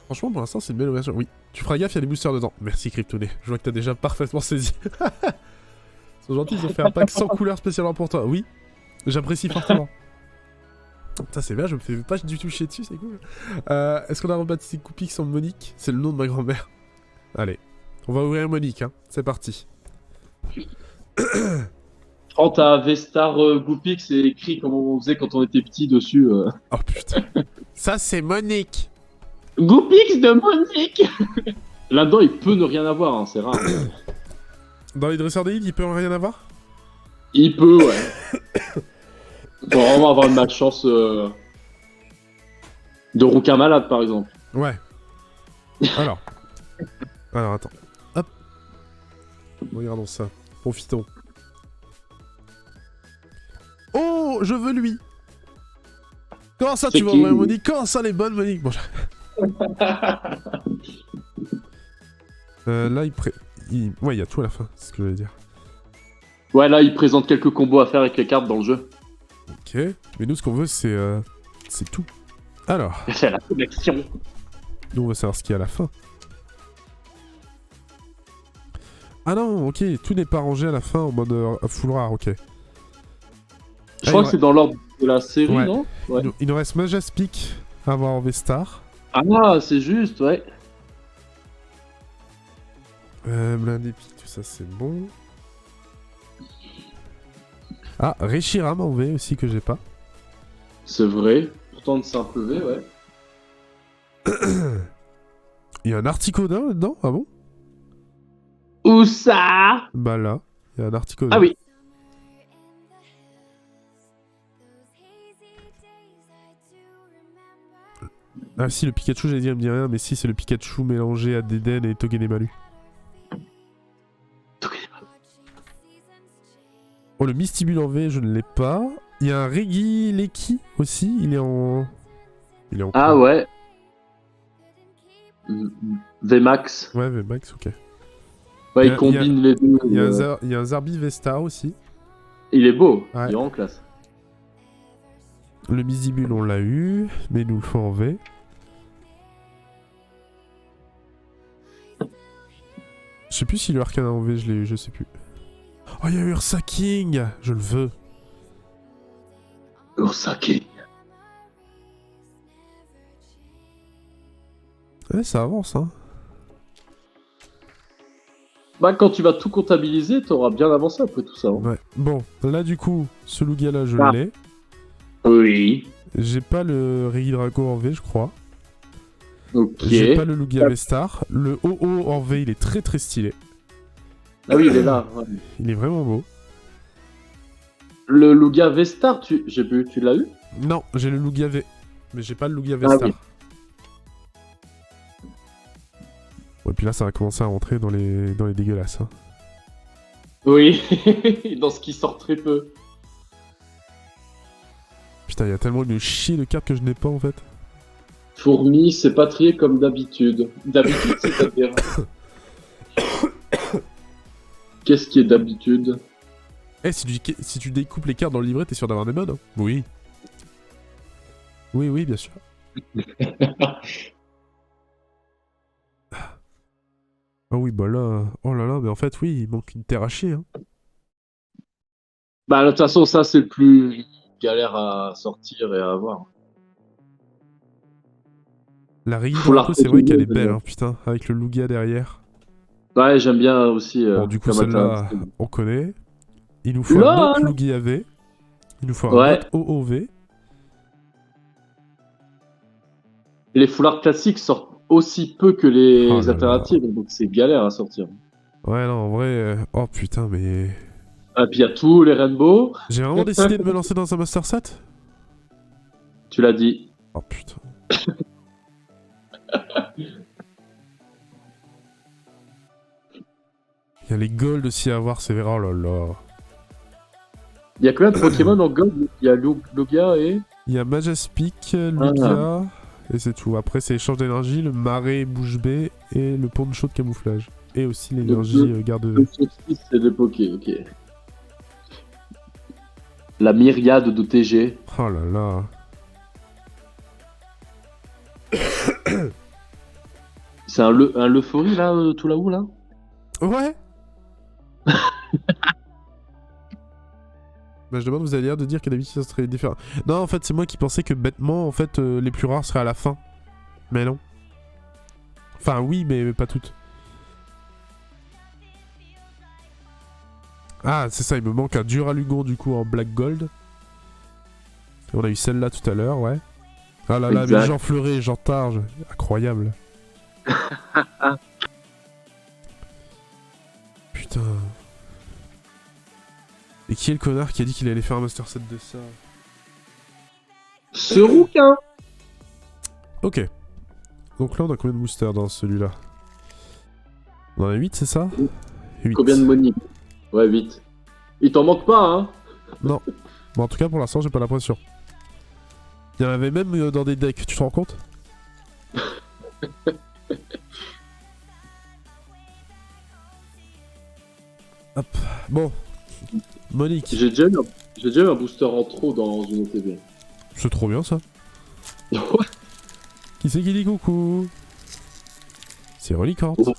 Speaker 1: Franchement, pour l'instant, c'est une belle ouverture. Oui, tu feras gaffe, il y a des boosters dedans. Merci Kryptoné. Je vois que t'as déjà parfaitement saisi. Ils sont gentils, ils ont fait un pack sans couleur spécialement pour toi. Oui, j'apprécie fortement. Ça c'est bien, je me fais pas du tout chier dessus, c'est cool. Est-ce qu'on a rebaptisé Coupix en Monique? C'est le nom de ma grand-mère. Allez, on va ouvrir Monique, hein. C'est parti.
Speaker 2: Prends ta Vestar Goopix, c'est écrit comme on faisait quand on était petit dessus.
Speaker 1: Oh putain. Ça c'est Monique.
Speaker 2: Goopix de Monique. Là-dedans, il peut ne rien avoir, hein, c'est rare.
Speaker 1: Dans les dresseurs d'élite, il peut rien avoir?
Speaker 2: Il peut, ouais. Faut vraiment avoir une malchance de rouquin malade, par exemple.
Speaker 1: Ouais. Alors. Alors, attends. Hop. Regardons ça. Profitons. Oh, je veux lui. Comment ça,
Speaker 2: C'est
Speaker 1: tu veux
Speaker 2: qui
Speaker 1: envoyer Monique? Comment ça, les bonnes Monique? Bon, là, ouais, il y a tout à la fin, c'est ce que je voulais dire.
Speaker 2: Ouais, là, il présente quelques combos à faire avec les cartes dans le jeu.
Speaker 1: Ok. Mais nous, ce qu'on veut, c'est tout. Alors,
Speaker 2: C'est la connexion.
Speaker 1: nous, on va savoir ce qu'il y a à la fin. Ah non, ok, tout n'est pas rangé à la fin en mode full rare, ok.
Speaker 2: Je crois que c'est dans l'ordre de la série,
Speaker 1: Ouais.
Speaker 2: non? Ouais.
Speaker 1: Il nous reste Magus Peak à avoir en V-Star.
Speaker 2: Ah, c'est juste, ouais.
Speaker 1: Blindé Peak, tout ça, c'est bon. Ah, Reshiram en V aussi que j'ai pas.
Speaker 2: C'est vrai. Pourtant de simple V, ouais.
Speaker 1: Il y a un Articodin là-dedans? Ah bon?
Speaker 2: Où ça?
Speaker 1: Bah là, il y a un Articodin.
Speaker 2: Ah oui.
Speaker 1: Ah si, le Pikachu, j'allais dire, il me dit rien, mais si, c'est le Pikachu mélangé à Deden et Togedemaru. Oh, le Mistibule en V, je ne l'ai pas. Il y a un Regileki aussi, il est en...
Speaker 2: Ah
Speaker 1: quoi?
Speaker 2: ouais. VMAX.
Speaker 1: Ouais, VMAX, ok.
Speaker 2: Ouais,
Speaker 1: Il y a-
Speaker 2: il combine les deux.
Speaker 1: Il y a un Zarbi V-Star aussi.
Speaker 2: Il est beau.
Speaker 1: Ouais.
Speaker 2: Il est en classe.
Speaker 1: Le Mistibule, on l'a eu, mais il nous le faut en V. Je sais plus si le Arcana en V, je l'ai eu, je sais plus. Oh, il y a Ursa King, je le veux.
Speaker 2: Ursaki.
Speaker 1: Ouais, ça avance, hein.
Speaker 2: Bah, quand tu vas tout comptabiliser, t'auras bien avancé après tout ça. Hein.
Speaker 1: Ouais. Bon, là, du coup, ce Lugia-là, je
Speaker 2: Ah.
Speaker 1: l'ai.
Speaker 2: Oui.
Speaker 1: J'ai pas le Regidrago en V, je crois.
Speaker 2: Ok.
Speaker 1: J'ai pas le Lugia V-Star. Le OO en V, il est très très stylé.
Speaker 2: Ah oui, il est là. Ouais.
Speaker 1: Il est vraiment beau.
Speaker 2: Le Lugia V-Star, tu l'as eu?
Speaker 1: Non, j'ai le Lugia V. Mais j'ai pas le Lugia
Speaker 2: Ah
Speaker 1: V-Star.
Speaker 2: oui.
Speaker 1: Ouais, puis là, ça va commencer à rentrer dans les dégueulasses. Hein.
Speaker 2: Oui. Dans ce qui sort très peu.
Speaker 1: Putain, il y a tellement une chier de cartes que je n'ai pas en fait.
Speaker 2: Fourmi, c'est pas trié comme d'habitude. D'habitude, c'est-à-dire. Qu'est-ce qui est d'habitude?
Speaker 1: Eh, si tu découpes les cartes dans le livret, t'es sûr d'avoir des modes hein. Oui. Oui, bien sûr. Ah oui, bah là... Oh là là, mais en fait, oui, il manque une terre à chier. Hein.
Speaker 2: Bah, de toute façon, ça, c'est le plus galère à sortir et à avoir.
Speaker 1: La
Speaker 2: Faut la
Speaker 1: Regidrago, c'est vrai qu'elle est
Speaker 2: retrouver,
Speaker 1: belle, hein, putain, avec le Lugia derrière.
Speaker 2: Ouais, j'aime bien aussi.
Speaker 1: Bon, du coup,
Speaker 2: comme
Speaker 1: celle-là,
Speaker 2: alternative.
Speaker 1: on connaît. Il nous faut
Speaker 2: Là,
Speaker 1: un autre Lugia V. Il nous faut un
Speaker 2: Ouais.
Speaker 1: autre OOV.
Speaker 2: Les foulards classiques sortent aussi peu que les
Speaker 1: Oh là là.
Speaker 2: alternatives, donc c'est galère à sortir.
Speaker 1: Ouais, non, en vrai... Oh putain, mais...
Speaker 2: Et puis il y a tous les rainbows,
Speaker 1: J'ai vraiment décidé de me lancer dans un Master Set.
Speaker 2: tu l'as dit.
Speaker 1: Oh putain. Il y a les Gold aussi à voir, c'est vrai. Oh là là.
Speaker 2: Il y a combien de Pokémon en Gold? Il y a Lugia et...
Speaker 1: Il y a Majaspic, Lugia, et c'est tout. Après, c'est échange d'énergie, le marais bouche bée et le poncho de camouflage. Et aussi l'énergie garde...
Speaker 2: Le saucisse, c'est des Poké, ok. La myriade de TG.
Speaker 1: Oh là là.
Speaker 2: C'est un Leufori là, tout là-haut là?
Speaker 1: Ouais. Bah, je demande, vous avez l'air de dire que d'habitude ça serait différent. Non, en fait, c'est moi qui pensais que bêtement, en fait, les plus rares seraient à la fin. Mais non. Enfin, oui, mais pas toutes. Ah, c'est ça, il me manque un Duralugon du coup en Black Gold. Et on a eu celle-là tout à l'heure, ouais. Ah là là,
Speaker 2: Exact.
Speaker 1: mais Jean Fleuret, Jean Targe, incroyable. Putain. Et qui est le connard qui a dit qu'il allait faire un master set de ça?
Speaker 2: Ce rouquin.
Speaker 1: Ok. Donc là, on a combien de boosters dans celui-là? On en a 8, c'est ça? 8.
Speaker 2: Combien de money? Ouais, 8. Il t'en manque pas, hein?
Speaker 1: Non. Bon, en tout cas, pour l'instant, j'ai pas l'impression. Il y en avait même dans des decks, tu te rends compte? Hop. Bon. Monique.
Speaker 2: J'ai déjà eu un booster en trop dans une OTB.
Speaker 1: C'est trop bien, ça.
Speaker 2: Ouais.
Speaker 1: Qui c'est qui dit coucou? C'est Relicante.
Speaker 2: Oh.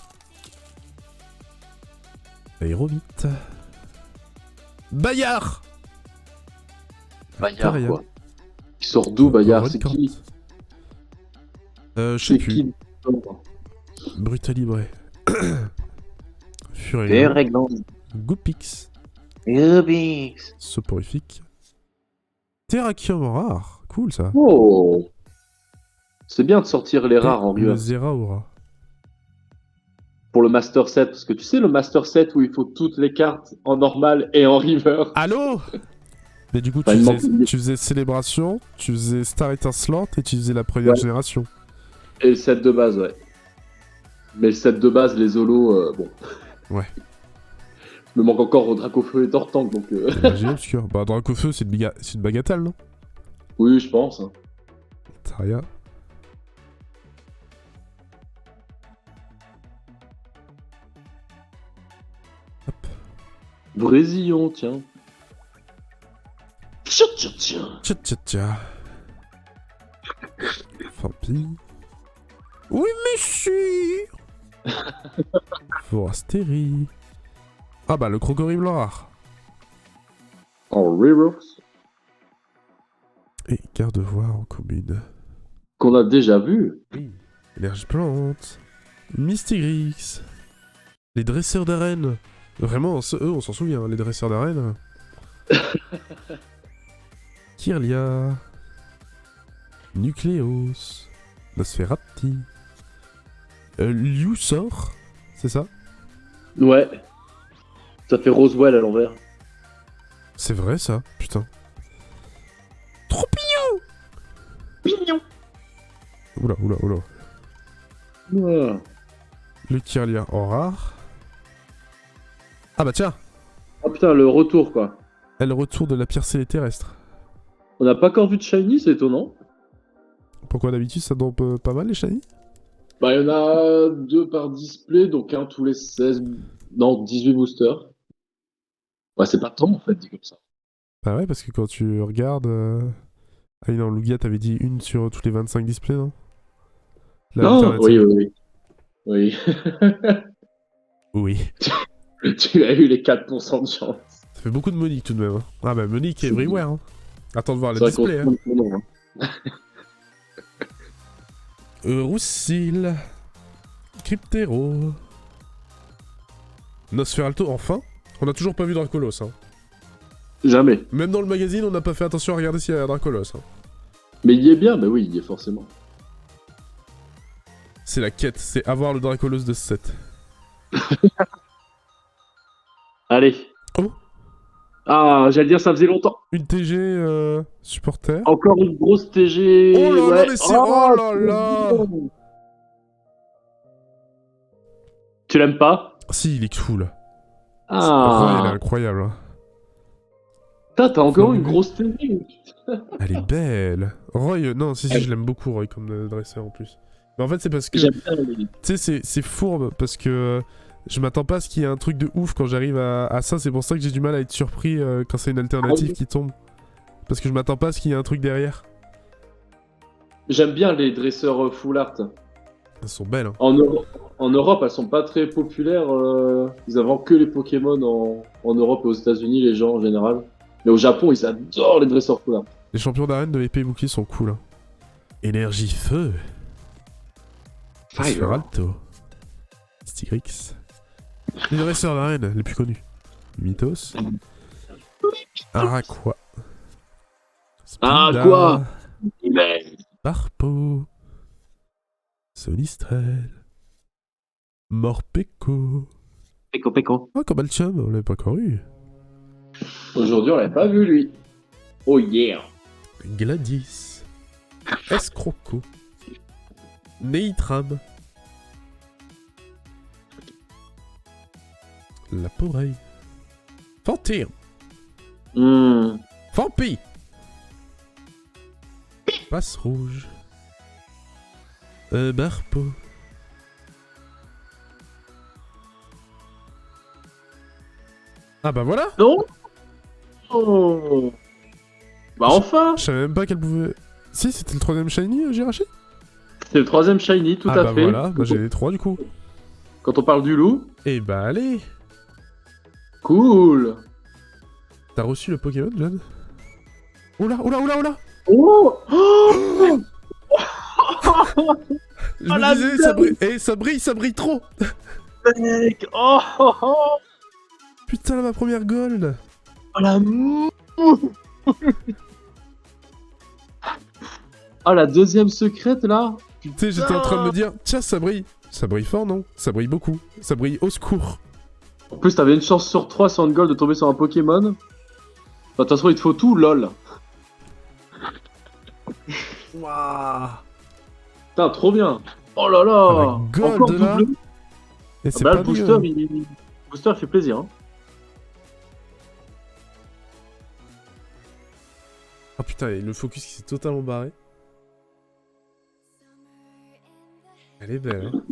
Speaker 1: Aéromite. Bayard.
Speaker 2: Bayard,
Speaker 1: Caria.
Speaker 2: quoi. Il sort d'où, Bayard? C'est
Speaker 1: Relicante.
Speaker 2: qui?
Speaker 1: Je sais
Speaker 2: C'est
Speaker 1: plus.
Speaker 2: qui?
Speaker 1: Brutalibré. Furien.
Speaker 3: Déréglant.
Speaker 1: Goopix.
Speaker 3: Rubix.
Speaker 1: Soporifique. Terrakium rare. Cool ça.
Speaker 2: Oh! C'est bien de sortir les rares en
Speaker 1: Le
Speaker 2: reverse.
Speaker 1: Zeraora.
Speaker 2: Pour le Master Set, parce que tu sais, le Master Set où il faut toutes les cartes en normal et en reverse.
Speaker 1: Allô? Mais du coup,
Speaker 2: Enfin,
Speaker 1: tu faisais Célébration, tu faisais Star Étincelante et tu faisais la première
Speaker 2: Ouais.
Speaker 1: génération.
Speaker 2: Et le set de base, ouais. Mais le set de base, les holos, bon.
Speaker 1: Ouais.
Speaker 2: Il me manque encore Dracofeu et Tortank, donc...
Speaker 1: Imaginez obscur. Bah, Dracofeu, c'est une bagatelle, non?
Speaker 2: Oui, je pense. Hein.
Speaker 1: Taria.
Speaker 2: Brésillon, tiens. Tiens.
Speaker 1: Tcha tcha tcha. Vampire. Oui, monsieur. Forastérie. Ah bah, le crocodile rare.
Speaker 2: En reverse.
Speaker 1: Et garde-voix en commune.
Speaker 2: Qu'on a déjà vu.
Speaker 1: Oui. Énergie plante. Mystigrix. Les dresseurs d'arène. Vraiment, eux, on s'en souvient, les dresseurs d'arène. Kirlia. Nucleos. Nosferati. Liusor. C'est ça?
Speaker 2: Ouais. Ça fait Roswell à l'envers.
Speaker 1: C'est vrai ça, putain. Trop
Speaker 2: Pignon.
Speaker 1: Oula, oula, oula.
Speaker 2: Ouais.
Speaker 1: Le Kirlia en rare. Ah bah tiens,
Speaker 2: Oh putain, le retour, quoi.
Speaker 1: elle retour de la pierre scellée terrestre.
Speaker 2: On n'a pas encore vu de Shiny, c'est étonnant.
Speaker 1: Pourquoi d'habitude ça dompe pas mal les shiny?
Speaker 2: Bah, il y en a 2 par display, donc un tous les 16... Non, 18 boosters. Ouais, c'est pas tant, en fait, dit comme ça.
Speaker 1: Bah ouais, parce que quand tu regardes... Ah oui, non, Lugia t'avait dit une sur tous les 25 displays, non?
Speaker 2: Non, oui, oui, oui.
Speaker 1: Oui.
Speaker 2: Tu as eu les 4% de chance.
Speaker 1: Ça fait beaucoup de Monique tout de même. Hein. Ah bah Monique est everywhere. Hein. Attends de voir le
Speaker 2: C'est vrai qu'on
Speaker 1: display.
Speaker 2: se trompe de nom, hein.
Speaker 1: Roussil. Cryptero. Nosferalto, enfin. On a toujours pas vu Dracolos. Hein.
Speaker 2: Jamais.
Speaker 1: Même dans le magazine, on n'a pas fait attention à regarder s'il y a Dracolos. Hein.
Speaker 2: Mais il y est bien, bah oui, il y est forcément.
Speaker 1: C'est la quête, c'est avoir le Dracolos de ce set.
Speaker 2: Allez.
Speaker 1: Oh.
Speaker 2: Ah, j'allais dire, ça faisait longtemps.
Speaker 1: Une TG supporter.
Speaker 2: Encore une grosse TG.
Speaker 1: Oh là là,
Speaker 2: ouais.
Speaker 1: mais c'est... Oh là là.
Speaker 2: Tu l'aimes pas?
Speaker 1: Si, il est cool. Roy, il est
Speaker 2: Ah.
Speaker 1: incroyable. Hein.
Speaker 2: Putain, t'as encore
Speaker 1: Faut
Speaker 2: une
Speaker 1: lui-
Speaker 2: grosse TG.
Speaker 1: Elle est belle. Roy, non, si, je l'aime beaucoup, Roy, comme dresseur en plus. Mais en fait, c'est parce que...
Speaker 2: J'aime bien les...
Speaker 1: Tu sais, c'est fourbe, parce que je m'attends pas à ce qu'il y ait un truc de ouf quand j'arrive à ça. C'est pour ça que j'ai du mal à être surpris quand c'est une alternative qui tombe. Parce que je m'attends pas à ce qu'il y ait un truc derrière.
Speaker 2: J'aime bien les dresseurs full art.
Speaker 1: Elles sont belles, hein.
Speaker 2: En Europe, elles sont pas très populaires. Ils inventent que les Pokémon en Europe et aux États-Unis, les gens en général. Mais au Japon, ils adorent les dresseurs full art.
Speaker 1: Les champions d'arène de épée et bouclier sont cool, hein. Énergie feu. Sferalto. Stygrix. Les dresseurs d'arène les plus connus. Mythos. Araqua. Spinda.
Speaker 2: Araqua.
Speaker 1: Parpo. Sonistrel. Morpeko.
Speaker 3: Péco, péco.
Speaker 1: Oh, comme Alchum, on l'avait pas encore eu.
Speaker 2: Aujourd'hui, on l'avait pas vu, lui. Oh yeah.
Speaker 1: Gladys. Escroco. Neitram. La Poreille. Fantir. Vampi. Passe rouge. Barpo. Ah bah voilà.
Speaker 2: Non. Oh. Bah enfin.
Speaker 1: Je savais même pas qu'elle pouvait... Si, c'était le 3ème shiny, Jirachi.
Speaker 2: C'est le 3ème shiny, tout
Speaker 1: ah
Speaker 2: à
Speaker 1: bah
Speaker 2: fait.
Speaker 1: Voilà, bah j'ai les 3 du coup.
Speaker 2: Quand on parle du loup.
Speaker 1: Et bah allez.
Speaker 2: Cool.
Speaker 1: T'as reçu le Pokémon, John? Oula, oula, oula, oula.
Speaker 2: Oh, oh.
Speaker 1: Je me disais, ça brille trop.
Speaker 2: Mec. Oh, oh, oh.
Speaker 1: Putain, ma première gold.
Speaker 2: Oh la mou. Oh la deuxième secrète là.
Speaker 1: Tu sais, j'étais en train de me dire, tiens, ça brille. Ça brille fort, non? Ça brille beaucoup. Ça brille au secours.
Speaker 2: En plus, t'avais une chance sur 3 sur une gold de tomber sur un Pokémon. Bah, de toute façon, il te faut tout, lol.
Speaker 1: Waouh.
Speaker 2: Putain, trop bien. Oh là là.
Speaker 1: Ah, la gold,
Speaker 2: encore
Speaker 1: là.
Speaker 2: double.
Speaker 1: Et c'est
Speaker 2: Bah,
Speaker 1: pas
Speaker 2: le booster, le booster fait plaisir. Hein.
Speaker 1: Ah putain, et le focus qui s'est totalement barré. Elle est belle, hein.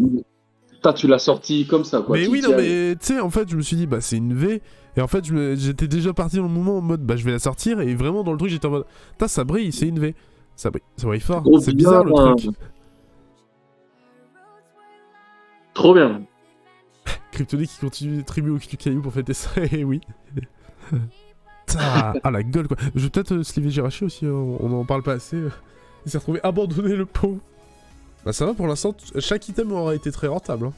Speaker 2: Putain, tu l'as sorti comme ça, quoi.
Speaker 1: Mais
Speaker 2: Tu
Speaker 1: oui,
Speaker 2: t'y
Speaker 1: non,
Speaker 2: allais.
Speaker 1: mais tu sais, en fait, je me suis dit, bah c'est une V. Et en fait, j'étais déjà parti dans le moment en mode, bah je vais la sortir. Et vraiment, dans le truc, j'étais en mode, putain, ça brille, c'est une V. Ça brille fort.
Speaker 2: Trop
Speaker 1: C'est
Speaker 2: bien,
Speaker 1: bizarre le
Speaker 2: hein.
Speaker 1: truc.
Speaker 2: Trop bien.
Speaker 1: Kryptonite qui continue de tribuer au caillou pour fêter ça, et oui. Ah, la gueule quoi. Je vais peut-être sliver Jirachi aussi, hein. On en parle pas assez. Il s'est retrouvé abandonné le pauvre. Bah ça va pour l'instant, chaque item aura été très rentable. Hein.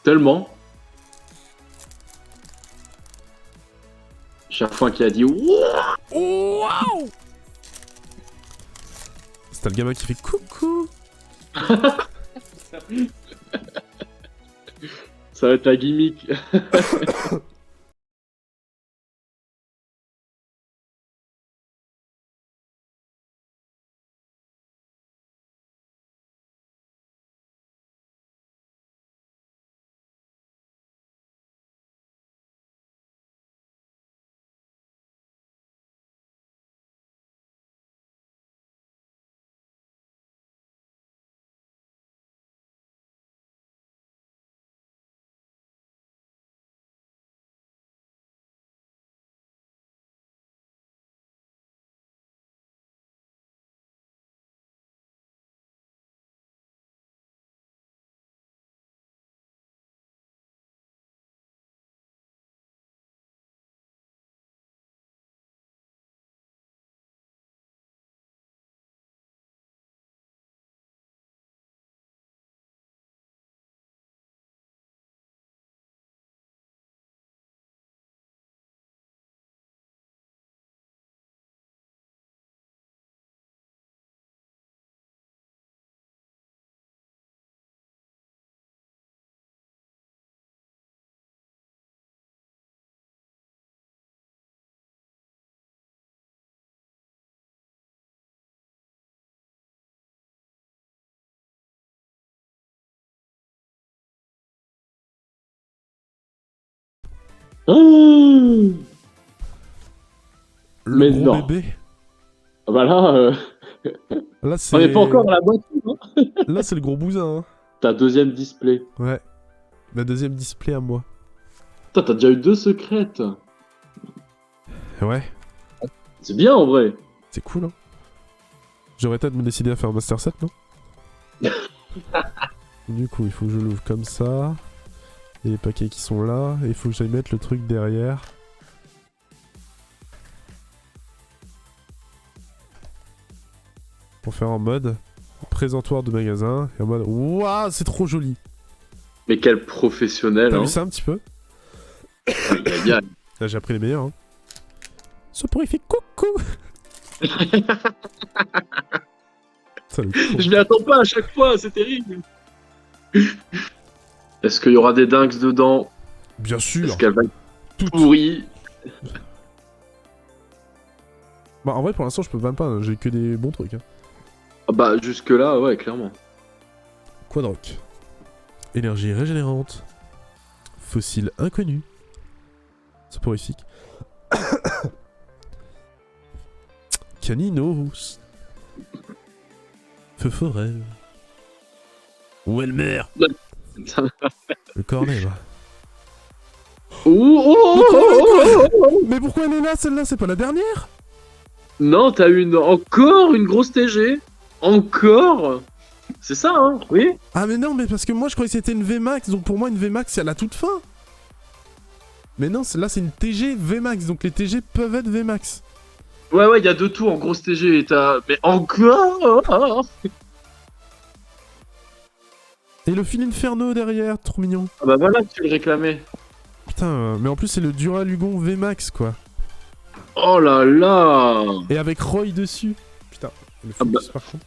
Speaker 2: Tellement. Chaque fois qu'il a dit Wouah.
Speaker 1: Oh, waouh. C'était le gamin qui fait coucou.
Speaker 2: Ça va être la gimmick.
Speaker 1: Le
Speaker 2: Mais
Speaker 1: gros
Speaker 2: non.
Speaker 1: bébé.
Speaker 2: Voilà.
Speaker 1: Là c'est.
Speaker 2: On n'est pas encore à la boîte. Hein.
Speaker 1: Là c'est le gros bousin. Hein.
Speaker 2: Ta deuxième display.
Speaker 1: Ouais. Ma deuxième display à moi.
Speaker 2: Putain, t'as déjà eu 2 secrètes.
Speaker 1: Ouais.
Speaker 2: C'est bien en vrai.
Speaker 1: C'est cool, hein. J'aurais peut-être me décider à faire un Master 7, non? Du coup, il faut que je l'ouvre comme ça. Et les paquets qui sont là. Et il faut que j'aille mettre le truc derrière. Pour faire en mode présentoir de magasin. Et en mode, waouh, c'est trop joli.
Speaker 2: Mais quel professionnel.
Speaker 1: T'as
Speaker 2: Hein.
Speaker 1: vu ça un petit peu?
Speaker 2: Aïe, aïe, aïe.
Speaker 1: Là, j'ai appris les meilleurs, hein. Ce pour il fait coucou. Ça, le con.
Speaker 2: Je m'y attends pas à chaque fois, c'est terrible. Est-ce qu'il y aura des dingues dedans?
Speaker 1: Bien sûr.
Speaker 2: Est-ce qu'elle va être
Speaker 1: Toutes.
Speaker 2: pourrie?
Speaker 1: Bah, en vrai, pour l'instant, je peux même pas. Hein. J'ai que des bons trucs. Hein.
Speaker 2: Ah bah, jusque-là, ouais, clairement.
Speaker 1: Quadrock. Énergie régénérante. Fossile inconnu. Soporifique. Caninos. Feu forêt. Où elle meurt. Le cornet, va. Mais pourquoi elle est là, celle-là? C'est pas la dernière?
Speaker 2: Non, t'as encore une grosse TG. Encore. C'est ça, hein? Oui.
Speaker 1: Ah mais non, mais parce que moi je croyais que c'était une VMAX, donc pour moi une VMAX c'est à la toute fin. Mais non, là c'est une TG VMAX, donc les TG peuvent être VMAX.
Speaker 2: Ouais, il y a 2 tours en grosse TG. Et mais encore.
Speaker 1: Et le fil Inferno derrière, trop mignon.
Speaker 2: Ah bah voilà, tu le réclamais.
Speaker 1: Putain, mais en plus c'est le Duralugon VMAX quoi.
Speaker 2: Oh là là.
Speaker 1: Et avec Roy dessus. Putain, le
Speaker 2: Ah bah.
Speaker 1: focus, par contre.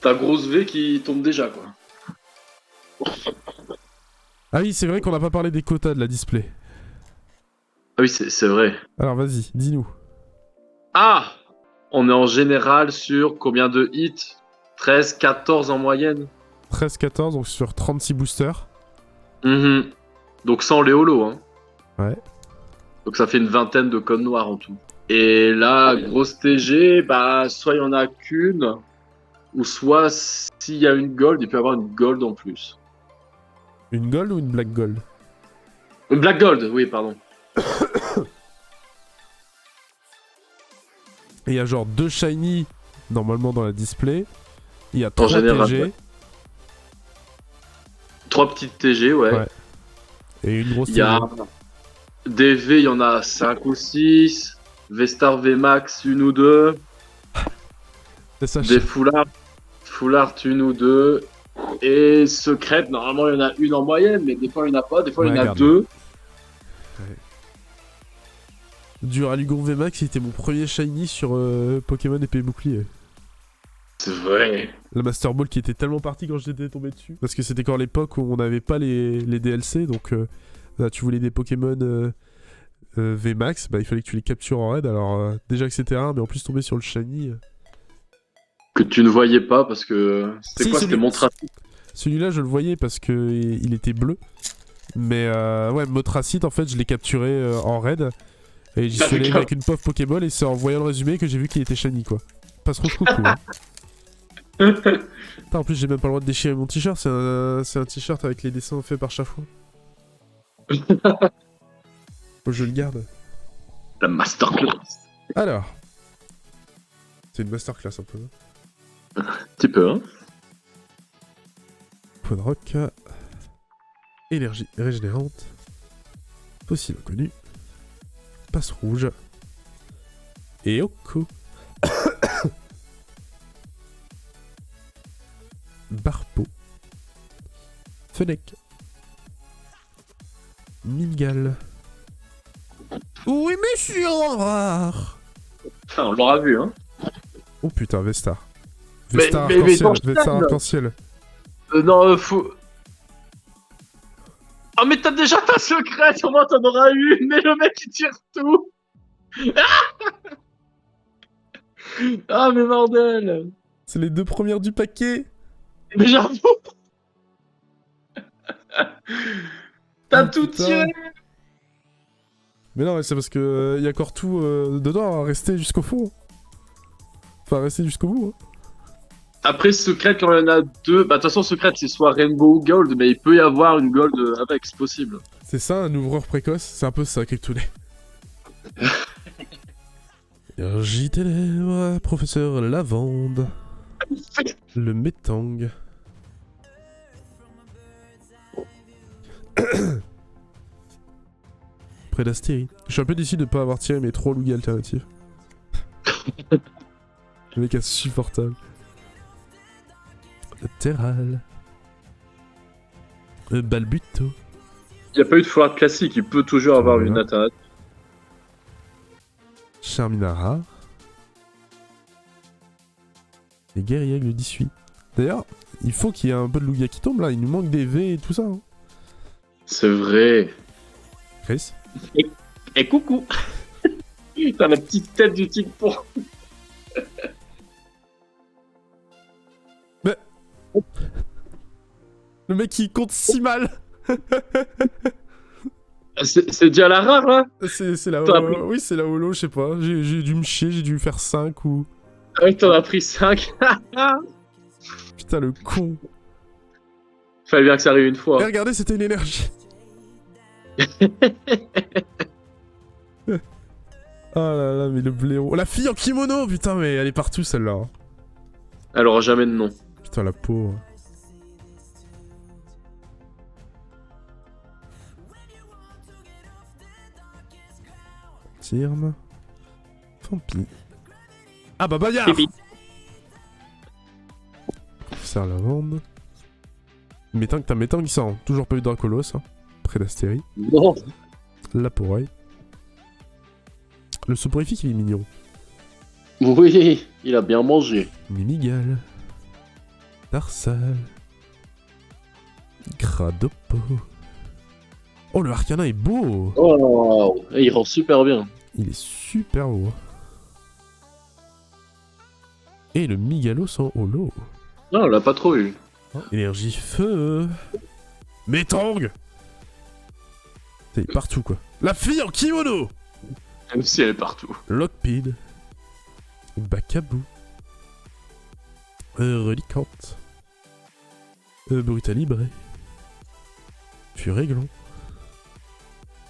Speaker 2: Ta grosse V qui tombe déjà, quoi.
Speaker 1: Ah oui, c'est vrai qu'on n'a pas parlé des quotas de la display.
Speaker 2: Ah oui, c'est vrai.
Speaker 1: Alors vas-y, dis-nous.
Speaker 2: Ah. On est en général sur combien de hits? 13, 14 en moyenne.
Speaker 1: 13-14, donc sur 36 boosters.
Speaker 2: Mhm. Donc sans les holos, hein.
Speaker 1: Ouais.
Speaker 2: Donc ça fait une vingtaine de codes noirs en tout. Et là, grosse TG, bah soit il y en a qu'une, ou soit s'il y a une gold, il peut y avoir une gold en plus.
Speaker 1: Une gold ou une black gold?
Speaker 2: Une black gold, oui, pardon.
Speaker 1: Et il y a genre 2 shiny normalement dans la display. Il y a 3
Speaker 2: général,
Speaker 1: TG.
Speaker 2: ouais. 3 petites TG, ouais.
Speaker 1: Ouais. Et une grosse
Speaker 2: Il y a
Speaker 1: TG.
Speaker 2: des V, il y en a 5 ou 6. V-Star, V-Max, une ou deux.
Speaker 1: C'est ça,
Speaker 2: Des Full Art, une ou deux. Et secrète, normalement il y en a une en moyenne, mais des fois il n'y en a pas, des fois il y en a
Speaker 1: regarde.
Speaker 2: 2.
Speaker 1: Duralugon VMAX, c'était mon premier shiny sur Pokémon épée et bouclier.
Speaker 2: C'est vrai.
Speaker 1: Le Master Ball qui était tellement parti quand j'étais tombé dessus. Parce que c'était encore l'époque où on n'avait pas les DLC, donc là, tu voulais des Pokémon VMAX, bah il fallait que tu les captures en raid. Alors déjà que c'était rare, mais en plus tomber sur le shiny.
Speaker 2: Que tu ne voyais pas parce que. C'était
Speaker 1: Si,
Speaker 2: quoi? C'était Montracite.
Speaker 1: Celui-là, je le voyais parce que il était bleu. Mais ouais, Motracite, en fait, je l'ai capturé en raid. Et j'y suis allé avec une pauvre Pokéball et c'est en voyant le résumé que j'ai vu qu'il était shiny, quoi. Pas trop coucou, hein. Putain, en plus, j'ai même pas le droit de déchirer mon t-shirt. C'est un t-shirt avec les dessins faits par Chafouin. Je le garde.
Speaker 2: La masterclass.
Speaker 1: Alors. C'est une masterclass un peu.
Speaker 2: Un petit peu, hein.
Speaker 1: Point de rock. Énergie régénérante. Fossile inconnu. Passe rouge. Et Oko. Barpo. Fennec. Mingal. Oui, monsieur rare.
Speaker 2: Ah, on l'aura vu, hein.
Speaker 1: Oh putain, Vestar.
Speaker 2: Mais
Speaker 1: Vestar
Speaker 2: dans
Speaker 1: arc-en-ciel.
Speaker 2: le
Speaker 1: Vestar
Speaker 2: stade.
Speaker 1: arc-en-ciel.
Speaker 2: Non, faut. Ah, mais t'as déjà ta secrète, au moins t'en auras une, mais le mec il tire tout. Ah, mais bordel.
Speaker 1: C'est les 2 premières du paquet.
Speaker 2: Mais j'avoue. T'as
Speaker 1: Ah,
Speaker 2: tout
Speaker 1: putain.
Speaker 2: tiré.
Speaker 1: Mais non, mais c'est parce que y a encore tout dedans à rester jusqu'au fond. Enfin, à rester jusqu'au bout. Hein.
Speaker 2: Après, secret, quand il y en a 2, bah de toute façon, secret, c'est soit Rainbow ou Gold, mais il peut y avoir une Gold avec, c'est possible.
Speaker 1: C'est ça, un ouvreur précoce. C'est un peu ça, Kryptonais. Énergie ténèbres, professeur Lavande. Le Métang. Près d'Astérie. Je suis un peu déçu de ne pas avoir tiré mes 3 Lugia alternatifs. Le mec insupportable. Terral. Balbuto.
Speaker 2: Il n'y a pas eu de Full Art classique, il peut toujours avoir
Speaker 1: Voilà.
Speaker 2: une alternative.
Speaker 1: Charminara. Et Guerriègle 18. D'ailleurs, il faut qu'il y ait un peu de Lugia qui tombe là. Il nous manque des V et tout ça. Hein.
Speaker 2: C'est vrai.
Speaker 1: Chris.
Speaker 2: Et coucou. T'as la petite tête du tigre pour.
Speaker 1: Le mec il compte si mal.
Speaker 2: C'est déjà la rare là.
Speaker 1: C'est la
Speaker 2: T'as
Speaker 1: holo. Oui, c'est la holo, je sais pas. J'ai dû me chier, j'ai dû faire 5 ou...
Speaker 2: Ah oui, t'en as pris 5.
Speaker 1: Putain, le con.
Speaker 2: Fallait bien que ça arrive une
Speaker 1: Et
Speaker 2: fois.
Speaker 1: regardez, c'était une énergie. Oh là là, mais le blaireau. La fille en kimono, putain, mais elle est partout celle-là. Hein.
Speaker 2: Elle aura jamais de nom.
Speaker 1: Putain, la pauvre. Tirme. Fampi. Ah bah Bayard.
Speaker 3: Pipi.
Speaker 1: Serre la vende. Métang, t'as Métang qui sort. Toujours pas eu de Dracolos. Hein. Près d'Astérie.
Speaker 2: Non.
Speaker 1: La poraille. Le soporifique, il est mignon.
Speaker 2: Oui, il a bien mangé.
Speaker 1: Mimigal. Tarsal. Cradopo. Oh, le Arcana est beau.
Speaker 2: Oh, il rend super bien.
Speaker 1: Il est super beau. Et le Migalos en holo.
Speaker 2: Non, on l'a pas trop eu.
Speaker 1: Énergie feu. Métang. C'est partout quoi. La fille en kimono.
Speaker 2: Même si elle est partout.
Speaker 1: Lockpid. Bakabu. Relicante. Brutalibré. Furéglon.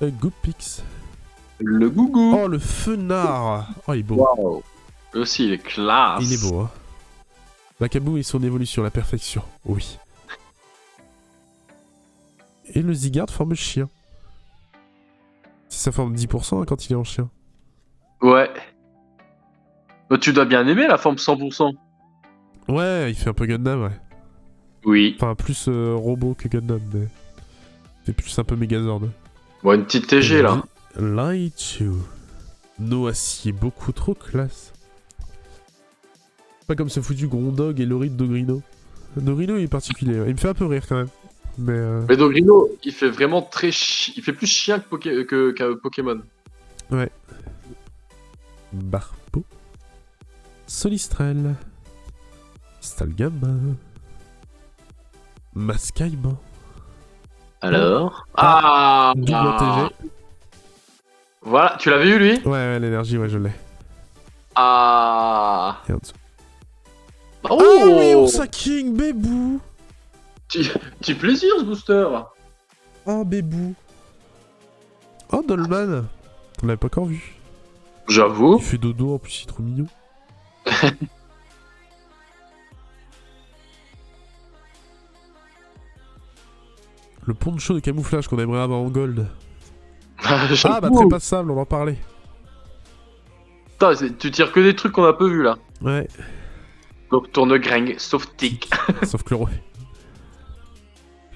Speaker 1: Goopix.
Speaker 2: Le gougou.
Speaker 1: Oh, le fenard. Oh, il est beau.
Speaker 2: Waouh. Lui aussi, il est classe.
Speaker 1: Il est beau, hein. Bakabu et son évolution, la perfection. Oui. Et le Zygarde forme chien. C'est sa forme 10% hein, quand il est en chien.
Speaker 2: Ouais. Bah, tu dois bien aimer la forme 100%.
Speaker 1: Ouais, il fait un peu Gundam, ouais.
Speaker 2: Oui.
Speaker 1: Enfin, plus robot que Gundam, mais... C'est plus un peu Megazord.
Speaker 2: Bon, une petite TG, là.
Speaker 1: Raichu. No acier, beaucoup trop classe. Pas comme ce foutu Grondog et Lorid Dogrino. Dogrino, il est particulier. Il me fait un peu rire, quand même.
Speaker 2: Mais Dogrino, il fait vraiment très il fait plus chien que Pokémon.
Speaker 1: Ouais. Barpo. Solistrel. Stalgama. Mascaïma.
Speaker 2: Alors
Speaker 1: Double TG.
Speaker 2: Voilà, tu l'avais eu, lui?
Speaker 1: Ouais, l'énergie, ouais, je l'ai.
Speaker 2: Ah.
Speaker 1: Et en dessous.
Speaker 2: Oh,
Speaker 1: Ah oui, Ursa King, bébou.
Speaker 2: Petit plaisir, ce booster.
Speaker 1: Oh, bébou. Oh, Dolman. On l'avait pas encore vu.
Speaker 2: J'avoue.
Speaker 1: Il fait dodo, en plus, il est trop mignon. Le poncho de camouflage qu'on aimerait avoir en gold. Ah bah trépassable, on en parlait.
Speaker 2: Putain, tu tires que des trucs qu'on a peu vu là.
Speaker 1: Ouais.
Speaker 2: Donc tourne-gringue, sauf tic.
Speaker 1: Sauf que le roi.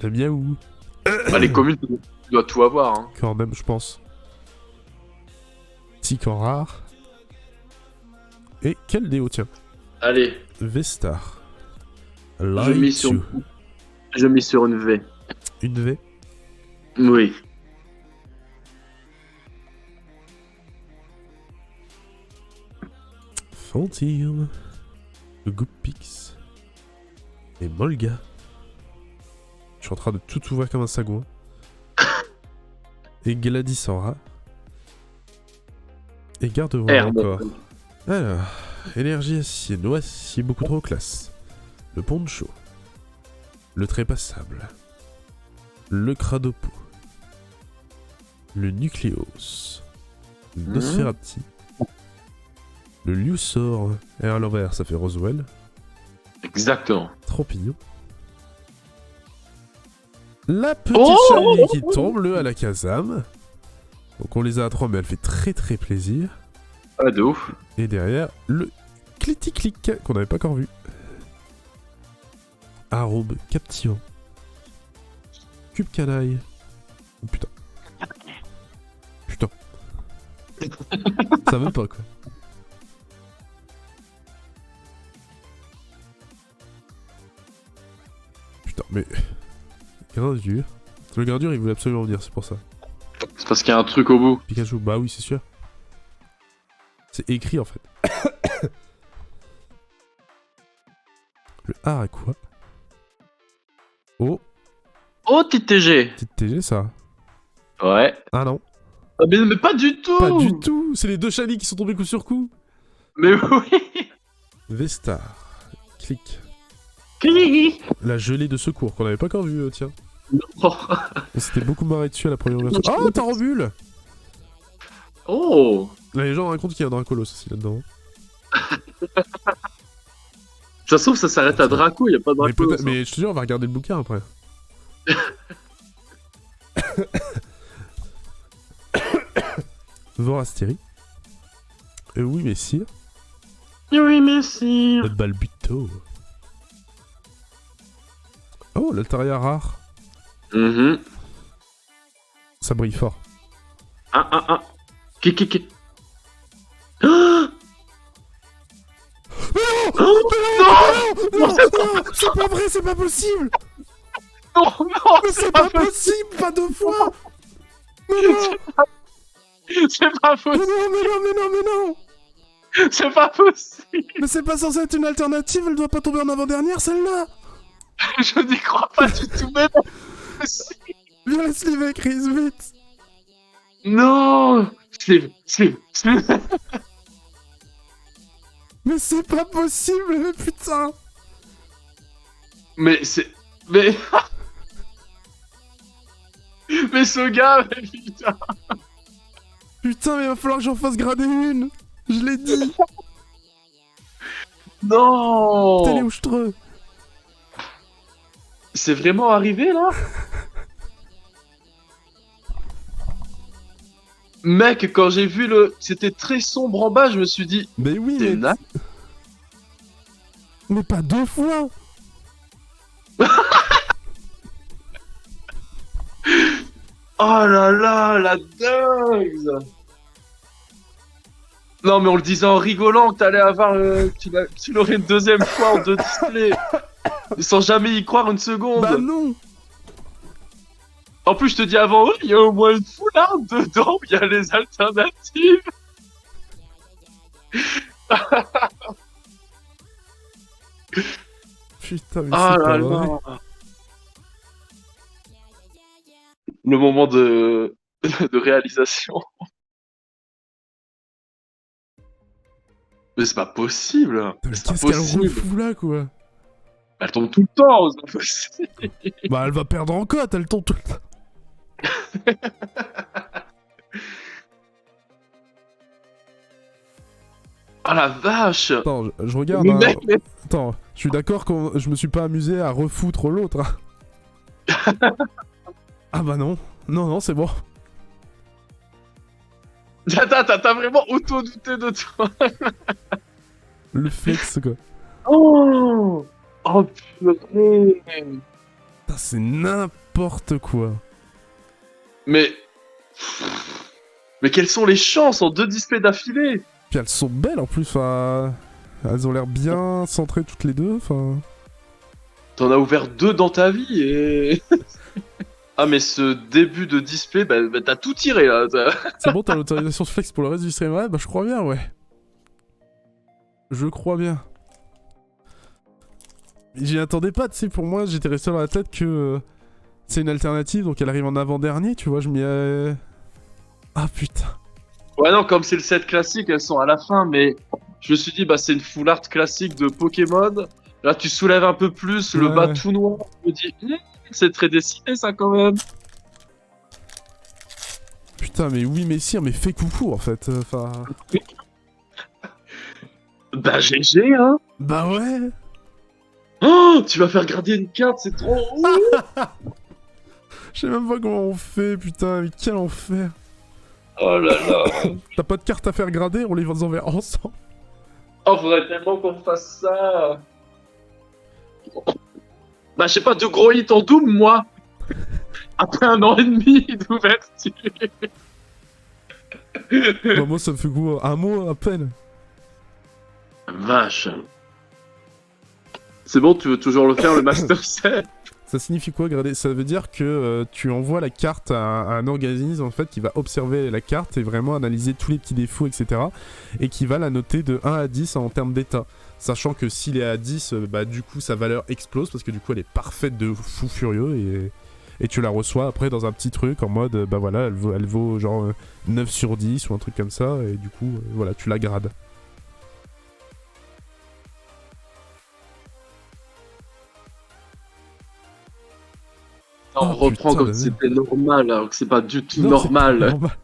Speaker 1: La miaou.
Speaker 2: Bah, les communes, tu dois tout avoir. Hein.
Speaker 1: Quand même, je pense. Tic en rare. Et quel déo, tiens.
Speaker 2: Allez,
Speaker 1: Vestar.
Speaker 2: je mise sur une V.
Speaker 1: Une V.
Speaker 2: Oui.
Speaker 1: Fantirme. Goopix. Et Molga. Je suis en train de tout ouvrir comme un sagouin. Et Gladys en rat. Et garde-voix
Speaker 2: Herbe.
Speaker 1: encore. Alors, énergie acier, noix acier, beaucoup trop classe. Le poncho. Le trépassable. Le cradopo. Le nucléos. Le nosferapti. Le liusaur. Et à l'envers, ça fait Roswell.
Speaker 2: Exactement.
Speaker 1: Trop mignon. La petite chenille qui tombe, le Alakazam. Donc on les a à 3, mais elle fait très très plaisir.
Speaker 2: Ah, de ouf.
Speaker 1: Et derrière, le Clitti-Clic qu'on n'avait pas encore vu. Arôme captivant. Cube canaille. Oh putain. Putain. Ça veut pas quoi. Putain, mais... Gradure. Le Gradure, il voulait absolument venir, c'est pour ça.
Speaker 2: C'est parce qu'il y a un truc au bout.
Speaker 1: Pikachu, bah oui, c'est sûr. C'est écrit en fait. Le Araquois. Oh,
Speaker 2: Oh, TTG.
Speaker 1: Petite TG, ça.
Speaker 2: Ouais.
Speaker 1: Ah non.
Speaker 2: Ah, mais pas du tout.
Speaker 1: Pas du tout. C'est les deux chalis qui sont tombés coup sur coup.
Speaker 2: Mais oui.
Speaker 1: Vestar. Clic.
Speaker 2: Clic.
Speaker 1: La gelée de secours qu'on avait pas encore vue, tiens.
Speaker 2: Non.
Speaker 1: On s'était beaucoup marré dessus à la première version. Oh, Tarobule.
Speaker 2: Oh.
Speaker 1: Là, les gens racontent qu'il y a un Dracolos aussi là-dedans.
Speaker 2: Ça se trouve, ça s'arrête à Draco, y a pas de
Speaker 1: Mais,
Speaker 2: Draco.
Speaker 1: peut-être- mais je te jure, on va regarder le bouquin après. Vorasteri. Oui, messire.
Speaker 2: Oui, merci.
Speaker 1: Balbuto. Oh, l'Altaria rare.
Speaker 2: Mhm.
Speaker 1: Ça brille fort.
Speaker 2: Ah. Qui. Ah
Speaker 1: Non, c'est pas vrai, c'est pas possible.
Speaker 2: non,
Speaker 1: Mais c'est pas possible, pas deux fois. Mais non,
Speaker 2: c'est pas
Speaker 1: mais
Speaker 2: possible.
Speaker 1: non.
Speaker 2: C'est pas possible.
Speaker 1: Mais c'est pas censé être une alternative, elle doit pas tomber en avant-dernière, celle-là.
Speaker 2: Je n'y crois pas du tout, mais non.
Speaker 1: Viens, laisse-les Chris, vite.
Speaker 2: Non. Sleeve.
Speaker 1: Mais c'est pas possible, mais putain.
Speaker 2: Mais c'est... Mais... mais ce gars, mais putain.
Speaker 1: Putain, mais il va falloir que j'en fasse grader une. Je l'ai dit.
Speaker 2: Non.
Speaker 1: Téléouchtreux.
Speaker 2: C'est vraiment arrivé, là? Mec, quand j'ai vu le... C'était très sombre en bas, je me suis dit...
Speaker 1: Mais oui,
Speaker 2: C'est
Speaker 1: mais... Mais pas deux fois.
Speaker 2: Oh là là, la dingue. Non, mais on le disait en rigolant que t'allais avoir... tu l'aurais une deuxième fois en deux displays. Sans jamais y croire une seconde.
Speaker 1: Bah non.
Speaker 2: En plus, je te dis avant, il y a au moins une foularde dedans, il y a les alternatives.
Speaker 1: Putain, mais
Speaker 2: Ah
Speaker 1: c'est
Speaker 2: là
Speaker 1: pas vrai.
Speaker 2: là. Le moment de, de réalisation. Mais c'est pas possible.
Speaker 1: Putain, mais
Speaker 2: C'est pas
Speaker 1: qu'est-ce qu'elle
Speaker 2: possible.
Speaker 1: refout là, quoi.
Speaker 2: Elle tombe tout le temps, c'est pas possible.
Speaker 1: Bah, elle va perdre en cote, elle tombe tout le temps.
Speaker 2: Ah la vache.
Speaker 1: Attends, je regarde.
Speaker 2: Mais
Speaker 1: Hein.
Speaker 2: mec, mais-
Speaker 1: Attends, je suis d'accord que je me suis pas amusé à refoutre l'autre. Hein. Ah bah non. Non, c'est bon.
Speaker 2: Attends, t'as vraiment auto-douté de toi.
Speaker 1: Le flex, quoi.
Speaker 2: Oh. Oh purée.
Speaker 1: Putain, c'est n'importe quoi.
Speaker 2: Mais... Mais quelles sont les chances en deux displays d'affilée?
Speaker 1: Puis elles sont belles en plus, enfin... Elles ont l'air bien centrées toutes les deux, enfin...
Speaker 2: T'en as ouvert deux dans ta vie et... Ah mais ce début de display, bah t'as tout tiré là.
Speaker 1: C'est bon, t'as l'autorisation flex pour le reste du stream? Ouais, bah je crois bien, ouais. Je crois bien. J'y attendais pas, tu sais, pour moi, j'étais resté dans la tête que... c'est une alternative, donc elle arrive en avant-dernier, tu vois, je m'y... Ah putain.
Speaker 2: Ouais non, comme c'est le set classique, elles sont à la fin, mais je me suis dit bah c'est une full art classique de Pokémon. Là tu soulèves un peu plus, le
Speaker 1: Ouais,
Speaker 2: bas
Speaker 1: ouais.
Speaker 2: tout noir, je me dis c'est très dessiné ça quand même.
Speaker 1: Putain, mais oui, messire, mais fais coucou, en fait, enfin...
Speaker 2: Bah GG hein.
Speaker 1: Bah ouais.
Speaker 2: Oh, tu vas faire grader une carte, c'est trop...
Speaker 1: Je sais même pas comment on fait, putain, mais quel enfer.
Speaker 2: Oh là là.
Speaker 1: T'as pas de carte à faire grader, on les enverra ensemble.
Speaker 2: Oh, faudrait tellement qu'on fasse ça. Bah, je sais pas, de gros hits en double, moi. Après 1 an et demi d'ouverture.
Speaker 1: Bah moi, ça me fait quoi? Un mois à peine.
Speaker 2: Vache. C'est bon, tu veux toujours le faire, le Master Set?
Speaker 1: Ça signifie quoi, grader? Ça veut dire que tu envoies la carte à un organisme, en fait, qui va observer la carte et vraiment analyser tous les petits défauts, etc. Et qui va la noter de 1 à 10 en termes d'état. Sachant que s'il est à 10, bah du coup, sa valeur explose, parce que du coup, elle est parfaite de fou furieux, et tu la reçois après dans un petit truc en mode bah voilà, elle vaut genre 9 sur 10 ou un truc comme ça, et du coup, voilà, tu la grades.
Speaker 2: On
Speaker 1: Oh,
Speaker 2: reprend
Speaker 1: putain,
Speaker 2: comme
Speaker 1: la
Speaker 2: si c'était normal, alors que c'est pas du tout
Speaker 1: Non, c'est pas
Speaker 2: normal.
Speaker 1: normal.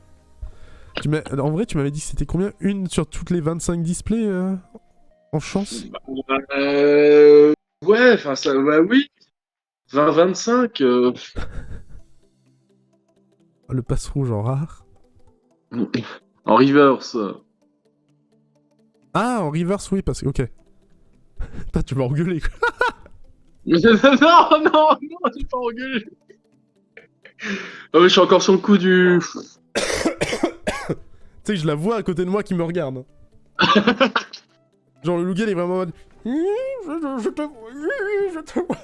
Speaker 1: En vrai, tu m'avais dit que c'était combien? Une sur toutes les 25 displays en chance?
Speaker 2: Ouais, enfin, ça, bah oui. 20-25.
Speaker 1: Le passe rouge en rare.
Speaker 2: En reverse.
Speaker 1: Ah, en reverse, oui, parce que. Ok. Putain, tu m'as engueulé, quoi.
Speaker 2: Non, non, non, j'ai pas engueulé. Ah oui, je suis encore sur le coup du.
Speaker 1: Tu sais que je la vois à côté de moi qui me regarde. Genre, le Louga, il est vraiment en mode. Je te vois, je te vois.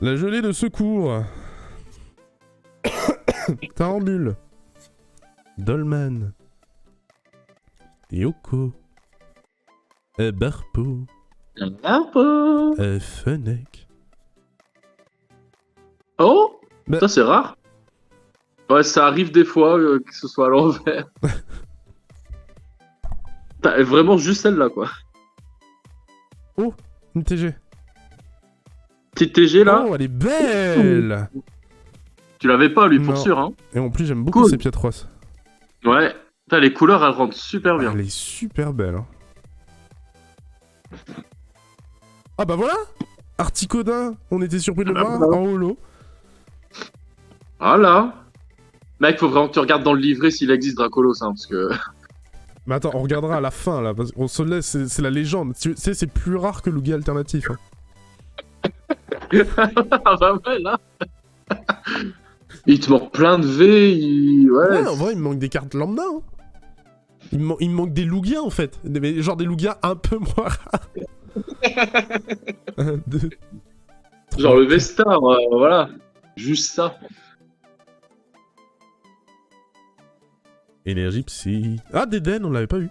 Speaker 1: La gelée de secours. Tarambule. Dolman. Yoko. Barpo. Fennec.
Speaker 2: Oh,
Speaker 1: Bah-
Speaker 2: ça c'est rare. Ouais, ça arrive des fois que ce soit à l'envers. T'as vraiment juste celle-là, quoi.
Speaker 1: Une TG.
Speaker 2: Petite TG là,
Speaker 1: Oh, elle est belle.
Speaker 2: tu l'avais pas lui pour
Speaker 1: Non.
Speaker 2: sûr, hein.
Speaker 1: Et en plus, j'aime beaucoup
Speaker 2: Cool.
Speaker 1: ces Pietros.
Speaker 2: Ouais. Putain, les couleurs elles rendent super bien.
Speaker 1: Elle est super belle. Hein. Ah bah voilà, Articodin, on était surpris de le
Speaker 2: Ah
Speaker 1: voir
Speaker 2: bah.
Speaker 1: en holo.
Speaker 2: Voilà. Mec, faut vraiment que tu regardes dans le livret s'il existe Dracolos, hein, parce que.
Speaker 1: Mais attends, on regardera à la fin là, parce qu'on se laisse, c'est la légende. Tu sais, c'est plus rare que Louga alternatif. Hein.
Speaker 2: Ah bah ouais, là. Il te manque plein de V,
Speaker 1: Ouais, en vrai, il me manque des cartes lambda. Hein. Il me manque des Lougias en fait. Mais genre des Lougias un peu moins rares. 1, 2.
Speaker 2: Genre le V-Star, voilà. Juste ça.
Speaker 1: Énergie Psy. Ah, Deden, on l'avait pas eu.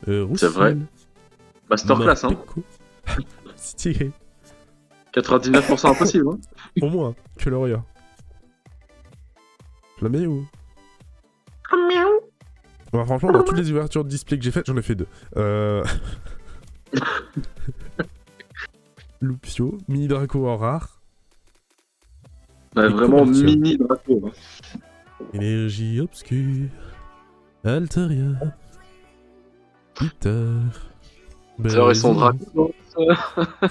Speaker 2: C'est vrai. Masterclass, hein.
Speaker 1: Morpeko. Stylé.
Speaker 2: 99% impossible, hein.
Speaker 1: Au moins, que l'Oria. Je la mets où? Bah, franchement, dans toutes les ouvertures de display que j'ai faites, j'en ai fait 2. Lupio, mini Draco en rare.
Speaker 2: Ouais,
Speaker 1: Et
Speaker 2: vraiment
Speaker 1: couverture.
Speaker 2: mini Draco. Hein.
Speaker 1: Énergie obscure. Altaria. Peter.
Speaker 2: Peter et son
Speaker 1: Brésil.
Speaker 2: Draco.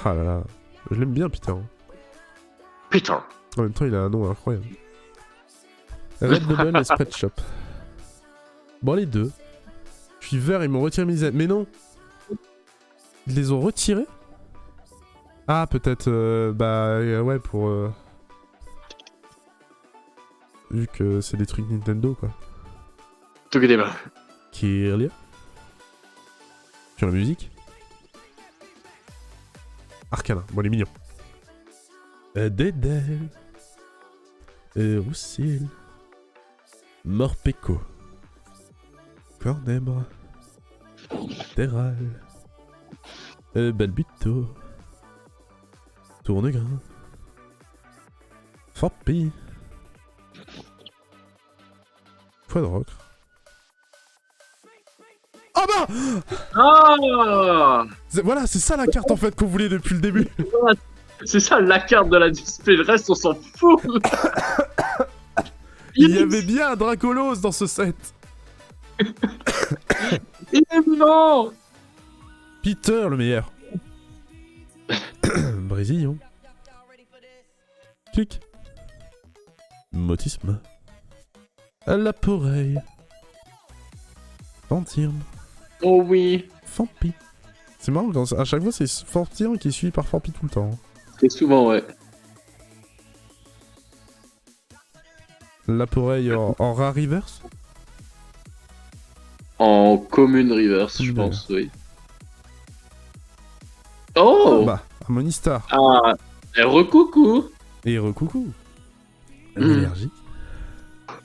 Speaker 1: Ah là là. Je l'aime bien, Peter.
Speaker 2: Peter.
Speaker 1: En même temps, il a un nom incroyable. Red Bubble et Spread Shop. Bon, les deux. Je suis vert, ils m'ont retiré mes ailes. Mais non! Ils les ont retirés? Ah, peut-être, ouais, pour... Vu que c'est des trucs Nintendo, quoi.
Speaker 2: Togedema.
Speaker 1: Kirlia. Sur la musique. Arcana. Bon, il est mignon. Dedel. Roussil. Morpeko. Cornebre. Terral. Balbuto. Tournegrain. Forpi. Quadrocre. Ah bah
Speaker 2: Ah,
Speaker 1: voilà, c'est ça la carte en fait qu'on voulait depuis le début.
Speaker 2: c'est ça la carte de la display. Le reste, on s'en fout.
Speaker 1: Il y avait bien un Dracolos dans ce set.
Speaker 2: Évidemment.
Speaker 1: Peter, le meilleur. Brésilien. Clic. Motisme. La poreille. Fantirme.
Speaker 2: Oh oui.
Speaker 1: Fampi. C'est marrant, à chaque fois c'est Fantirme qui est suivi par Fampi tout le temps.
Speaker 2: Très souvent, ouais.
Speaker 1: La poreille en rare reverse.
Speaker 2: En commune reverse, je
Speaker 1: Commune
Speaker 2: pense, oui. Oh.
Speaker 1: Bah, Harmonistar.
Speaker 2: Ah. Et recoucou.
Speaker 1: Et recoucou.
Speaker 2: Mm.
Speaker 1: Énergie.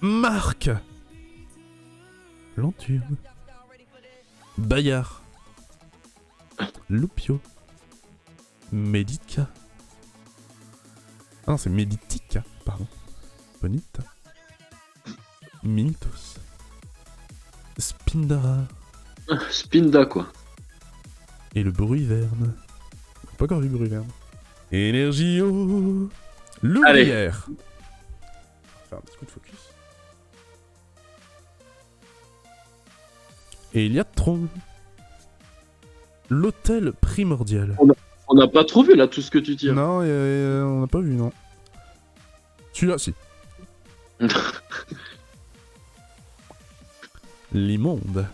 Speaker 1: Marc. Lanturne. Bayard. Lupio. Medica. Ah non, c'est Meditica, pardon. Bonita. Minitos. Spindara.
Speaker 2: Spinda, quoi.
Speaker 1: Et le Bruyverne. Pas encore vu Bruyverne. Énergio. L'ouvrière. Faire un petit coup de focus. Et il y a Tron. L'hôtel primordial.
Speaker 2: On n'a pas trouvé là tout ce que tu tires.
Speaker 1: Non, on n'a pas vu, non. Celui-là, si. L'immonde.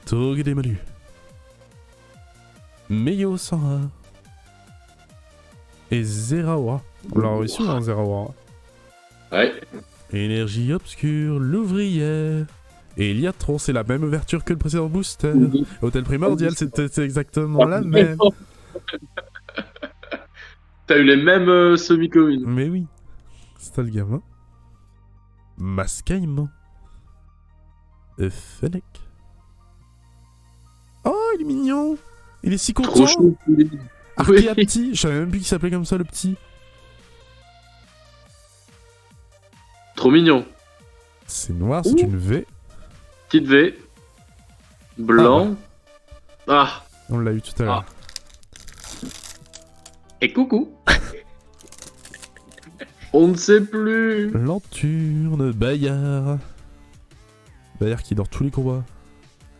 Speaker 1: Tog des Malus. Meio Sanra. Et Zerawa. On l'a réussi dans Zerawa.
Speaker 2: Ouais.
Speaker 1: Énergie obscure, l'ouvrière. Et il y a trop, c'est la même ouverture que le précédent booster. Hôtel primordial, c'est exactement la même.
Speaker 2: T'as eu les mêmes semi-communes.
Speaker 1: Mais oui, c'est le gamin. Mascaillement. Fennec. Oh, il est mignon. Il est si content.
Speaker 2: Trop chou.
Speaker 1: Archéa petit. Je savais même plus qu'il s'appelait comme ça, le petit.
Speaker 2: Trop mignon.
Speaker 1: C'est noir, c'est une V.
Speaker 2: Petite V. Blanc. Ah.
Speaker 1: On l'a eu tout à l'heure.
Speaker 2: Et coucou. On ne sait plus.
Speaker 1: Lanturne, Bayard. Bayard qui dort tous les combats.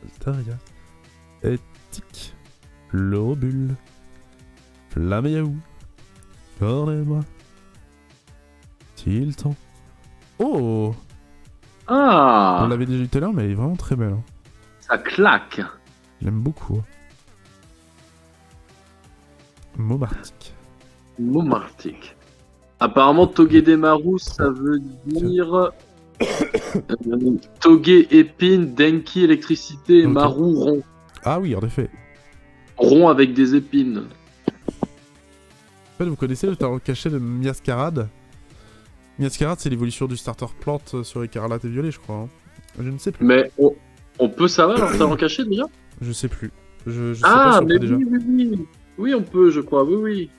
Speaker 1: Altaria. Éthique. Lorobule. Flammeyaou. Cornebra. Tilton. Oh!
Speaker 2: Ah.
Speaker 1: On l'avait déjà eu tout à l'heure, mais elle est vraiment très belle. Hein.
Speaker 2: Ça claque.
Speaker 1: J'aime beaucoup. Hein. Momartic.
Speaker 2: Momartic. Apparemment, Togedemaru, ça veut dire Toge épine, Denki électricité,
Speaker 1: Ok.
Speaker 2: Maru rond.
Speaker 1: Ah oui, en effet.
Speaker 2: Rond avec des épines.
Speaker 1: En fait, vous connaissez le tarot caché de Miascarade? Miascarade, c'est l'évolution du starter plante sur écarlate et violet, je crois. Hein. Je ne sais plus.
Speaker 2: Mais on peut savoir leur talent caché déjà?
Speaker 1: Je sais plus. Je sais pas
Speaker 2: Ah,
Speaker 1: si on
Speaker 2: mais
Speaker 1: peut déjà.
Speaker 2: oui. Oui, on peut, je crois, oui.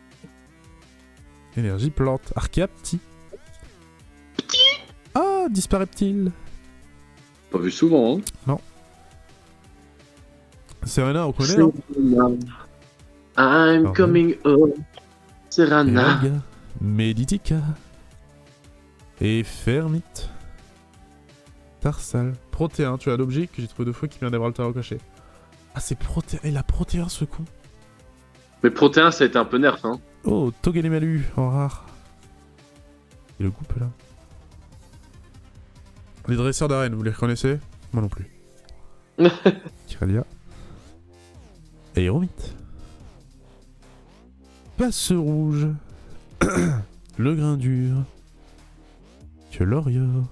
Speaker 1: Énergie plante. Archéa petit. Ah, disparaît-il?
Speaker 2: Pas vu souvent, hein.
Speaker 1: Serena, on connaît, hein?
Speaker 2: I'm
Speaker 1: Pardon.
Speaker 2: coming home. Serena.
Speaker 1: Elga, Meditica. Et Fermite. Tarsal. Protéin, tu as l'objet que j'ai trouvé 2 fois qui vient d'avoir le tarot caché. Ah, c'est Protéin. Il a Protéin, ce con.
Speaker 2: Mais Protéin, ça a été un peu nerf, hein.
Speaker 1: Oh, Togedemaru, en rare. Et le couple, là. Les dresseurs d'arène, vous les reconnaissez? Moi non plus. Kiralia. Aéromite. Passe rouge. Le grain dur. Que l'Orior.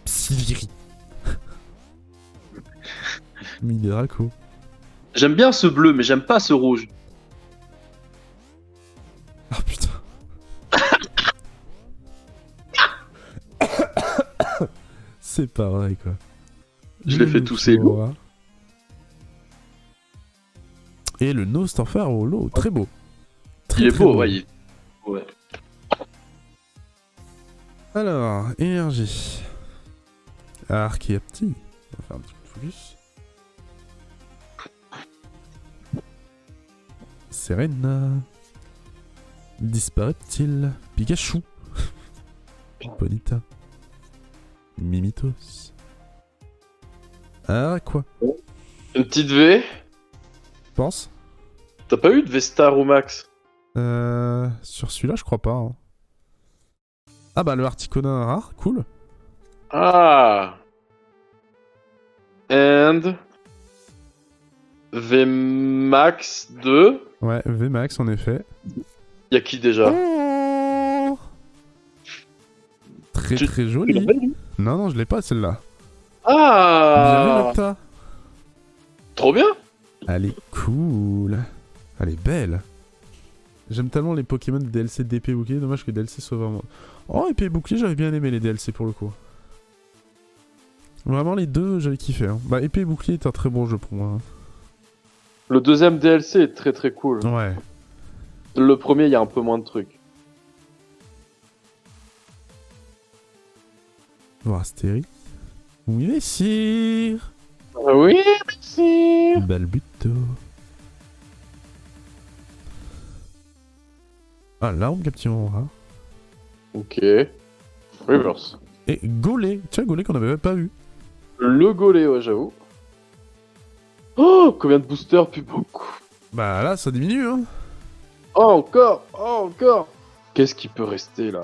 Speaker 1: Psyviri. Midraco.
Speaker 2: J'aime bien ce bleu, mais j'aime pas ce rouge.
Speaker 1: Ah putain. C'est pareil quoi.
Speaker 2: Je l'ai fait tousser.
Speaker 1: Et le Nostenfer au lot, très beau. Très,
Speaker 2: Il est
Speaker 1: très
Speaker 2: beau, ouais. Ouais.
Speaker 1: Alors, énergie. Archéa petit. On va faire un petit coup de focus. Serena. Disparaît-il? Pikachu. Bonita. Mimitos. Ah, quoi?
Speaker 2: Une petite V.
Speaker 1: Pense?
Speaker 2: T'as pas eu de V-Star au max?
Speaker 1: Sur celui-là, je crois pas. Hein. Ah bah, le Articonin rare, cool.
Speaker 2: Ah. And V-Max 2.
Speaker 1: Ouais, VMAX en effet.
Speaker 2: Y'a qui déjà?
Speaker 1: Oh très
Speaker 2: Tu-
Speaker 1: très joli. Non, non, je l'ai pas celle-là. Bien vu,
Speaker 2: Ah.
Speaker 1: Nocta.
Speaker 2: Trop bien.
Speaker 1: Elle est cool. Elle est belle. J'aime tellement les Pokémon de DLC d'épée bouclier. Dommage que DLC soit vraiment. Oh, épée bouclier, j'avais bien aimé les DLC pour le coup. Vraiment, les deux, j'avais kiffé. Hein. Bah, épée bouclier est un très bon jeu pour moi.
Speaker 2: Le deuxième DLC est très très cool.
Speaker 1: Ouais.
Speaker 4: Le premier, il y a un peu moins de trucs.
Speaker 1: Voir Astérie. Oui, messire.
Speaker 4: Oui, merci.
Speaker 1: Balbuto. Ah, l'arme captivant rare.
Speaker 4: Ok. Reverse.
Speaker 1: Et Golé. Tiens, Golé qu'on avait pas vu.
Speaker 4: Le Golé, ouais, j'avoue. Oh, combien de boosters? Plus beaucoup.
Speaker 1: Bah là, ça diminue, hein.
Speaker 4: Oh, encore. Oh, encore. Qu'est-ce qui peut rester, là?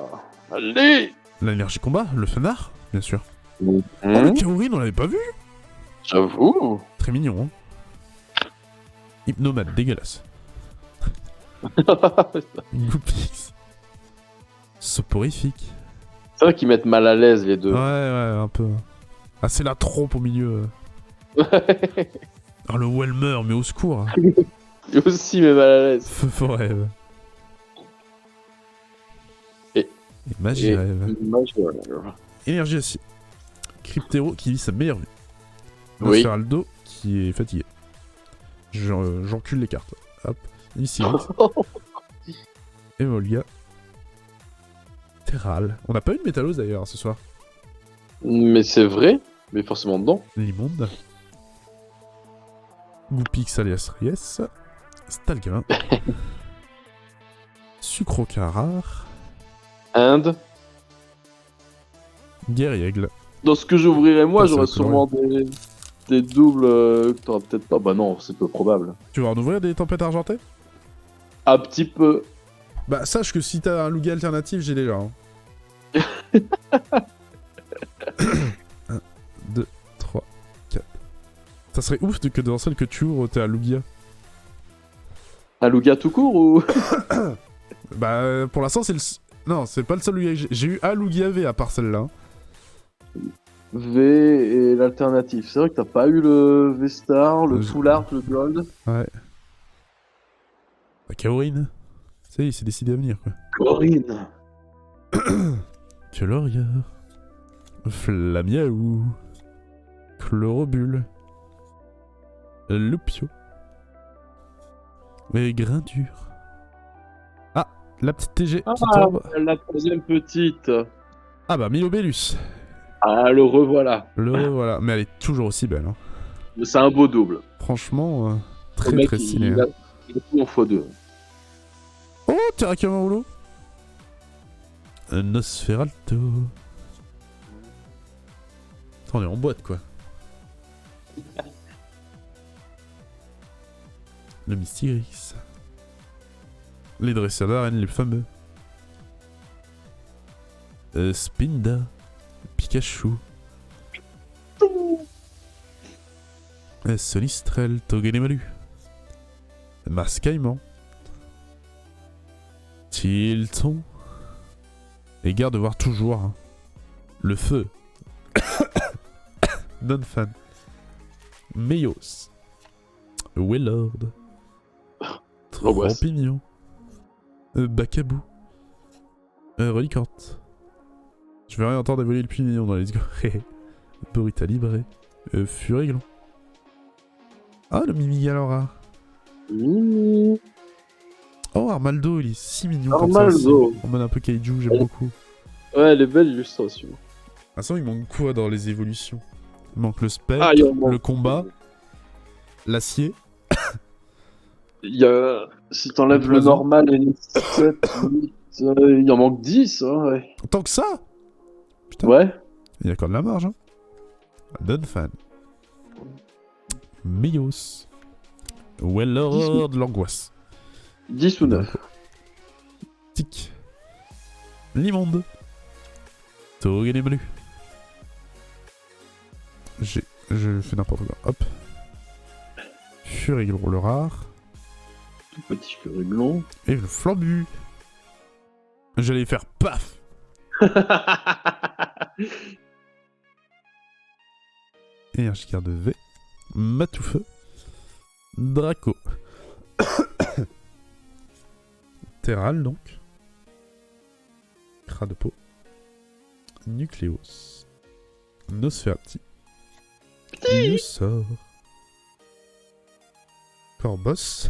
Speaker 4: Allez.
Speaker 1: L'énergie combat, le Fenar, bien sûr.
Speaker 4: Hmm,
Speaker 1: Oh, le Kaorin, on l'avait pas vu.
Speaker 4: J'avoue.
Speaker 1: Très mignon, hein. Hypnomade, dégueulasse. Goopix. Soporifique.
Speaker 4: C'est vrai qu'ils mettent mal à l'aise, les deux.
Speaker 1: Ouais, un peu. Ah, c'est la trompe au milieu. Ah, le Welmer, mais au secours.
Speaker 4: Et aussi, mais mal à l'aise.
Speaker 1: Feu forêt.
Speaker 4: Et
Speaker 1: magie
Speaker 4: Et-
Speaker 1: rêve. Énergie acier. Cryptéro qui vit sa meilleure vie.
Speaker 4: Oui.
Speaker 1: Nosferaldo qui est fatigué. J'encule les cartes. Hop. Ici. Emolga. Terral. On n'a pas eu de Métallos d'ailleurs ce soir.
Speaker 4: Mais c'est vrai, mais forcément dedans.
Speaker 1: Limonde. Goupix alias Ries. Stalgamin. Sucrocarar.
Speaker 4: Inde.
Speaker 1: Guerriègle.
Speaker 4: Dans ce que j'ouvrirais moi,
Speaker 1: Ah, ça
Speaker 4: j'aurais
Speaker 1: va être
Speaker 4: sûrement des doubles que t'auras peut-être pas. Bah non, c'est peu probable.
Speaker 1: Tu vas en ouvrir des tempêtes argentées?
Speaker 4: Un petit peu.
Speaker 1: Bah sache que si t'as un Lugia alternatif, j'ai déjà. 1, 2, 3, 4. Ça serait ouf que dans celle que tu ouvres, t'es un Lugia.
Speaker 4: Un Lugia tout court ou.
Speaker 1: Bah pour l'instant, c'est le. Non, c'est pas le seul Lugia que j'ai eu un Lugia V à part celle-là.
Speaker 4: V et l'alternative. C'est vrai que t'as pas eu le V-Star, le
Speaker 1: Je-
Speaker 4: Full Art, le Gold.
Speaker 1: Ouais. Bah, Kaorin. Ça y est, il s'est décidé à venir quoi.
Speaker 4: Corinne.
Speaker 1: Coloria. Flamiaou. Chlorobule. Lupio. Et Grindure. Ah, la petite TG qui tombe.
Speaker 4: La troisième petite.
Speaker 1: Ah bah, Milobellus.
Speaker 4: Ah, le revoilà.
Speaker 1: Voilà. Mais elle est toujours aussi belle. Hein.
Speaker 4: C'est un beau double.
Speaker 1: Franchement,
Speaker 4: Le
Speaker 1: très
Speaker 4: mec,
Speaker 1: très stylé.
Speaker 4: il a tout en x2.
Speaker 1: Oh, Terrakamaulo. Nosferalto. Attends, on est en boîte quoi. Le Mystyrix. Les dresseurs d'arène, les fameux. Spinda. Pikachu. Sonistrel, Togedemalu. Mascaïman. Tilton. Et garde de voir toujours. Hein. Le feu. Non-fan. Meios. Willard.
Speaker 4: L'angoisse.
Speaker 1: Trompignon. Bacabou. Relicante. Je vais rien entendre évoluer le pignon dans les go. Burita Libre. Furiglan. Ah, le Mimigalora. Oh, Armaldo, il est si mignon comme ça aussi.
Speaker 4: Armaldo.
Speaker 1: En mode un peu kaiju, j'aime beaucoup.
Speaker 4: Ouais, elle est belle illustration.
Speaker 1: Ah, ça, il manque quoi dans les évolutions? Il manque le spectre,
Speaker 4: Ah, il en manque.
Speaker 1: le combat, l'acier.
Speaker 4: Il y a... Si t'enlèves le
Speaker 1: poison.
Speaker 4: normal et les 7, 8, il en manque 10, hein, ouais.
Speaker 1: Tant que ça! Putain.
Speaker 4: Ouais.
Speaker 1: Il y a encore de la marge, hein. Dunfan. Meios. Wellord de l'angoisse.
Speaker 4: 10 ou 9.
Speaker 1: Tic. Limonde. Togedemalu. Je fais n'importe quoi. Hop. Furiglan le rare.
Speaker 4: Tout petit furiglan.
Speaker 1: Et le flambu. J'allais faire paf. Énergie carte de V. Matoufeu. Draco. Terral donc. Cradepo. Nucléos. Nosferati. Lussor. Corbos.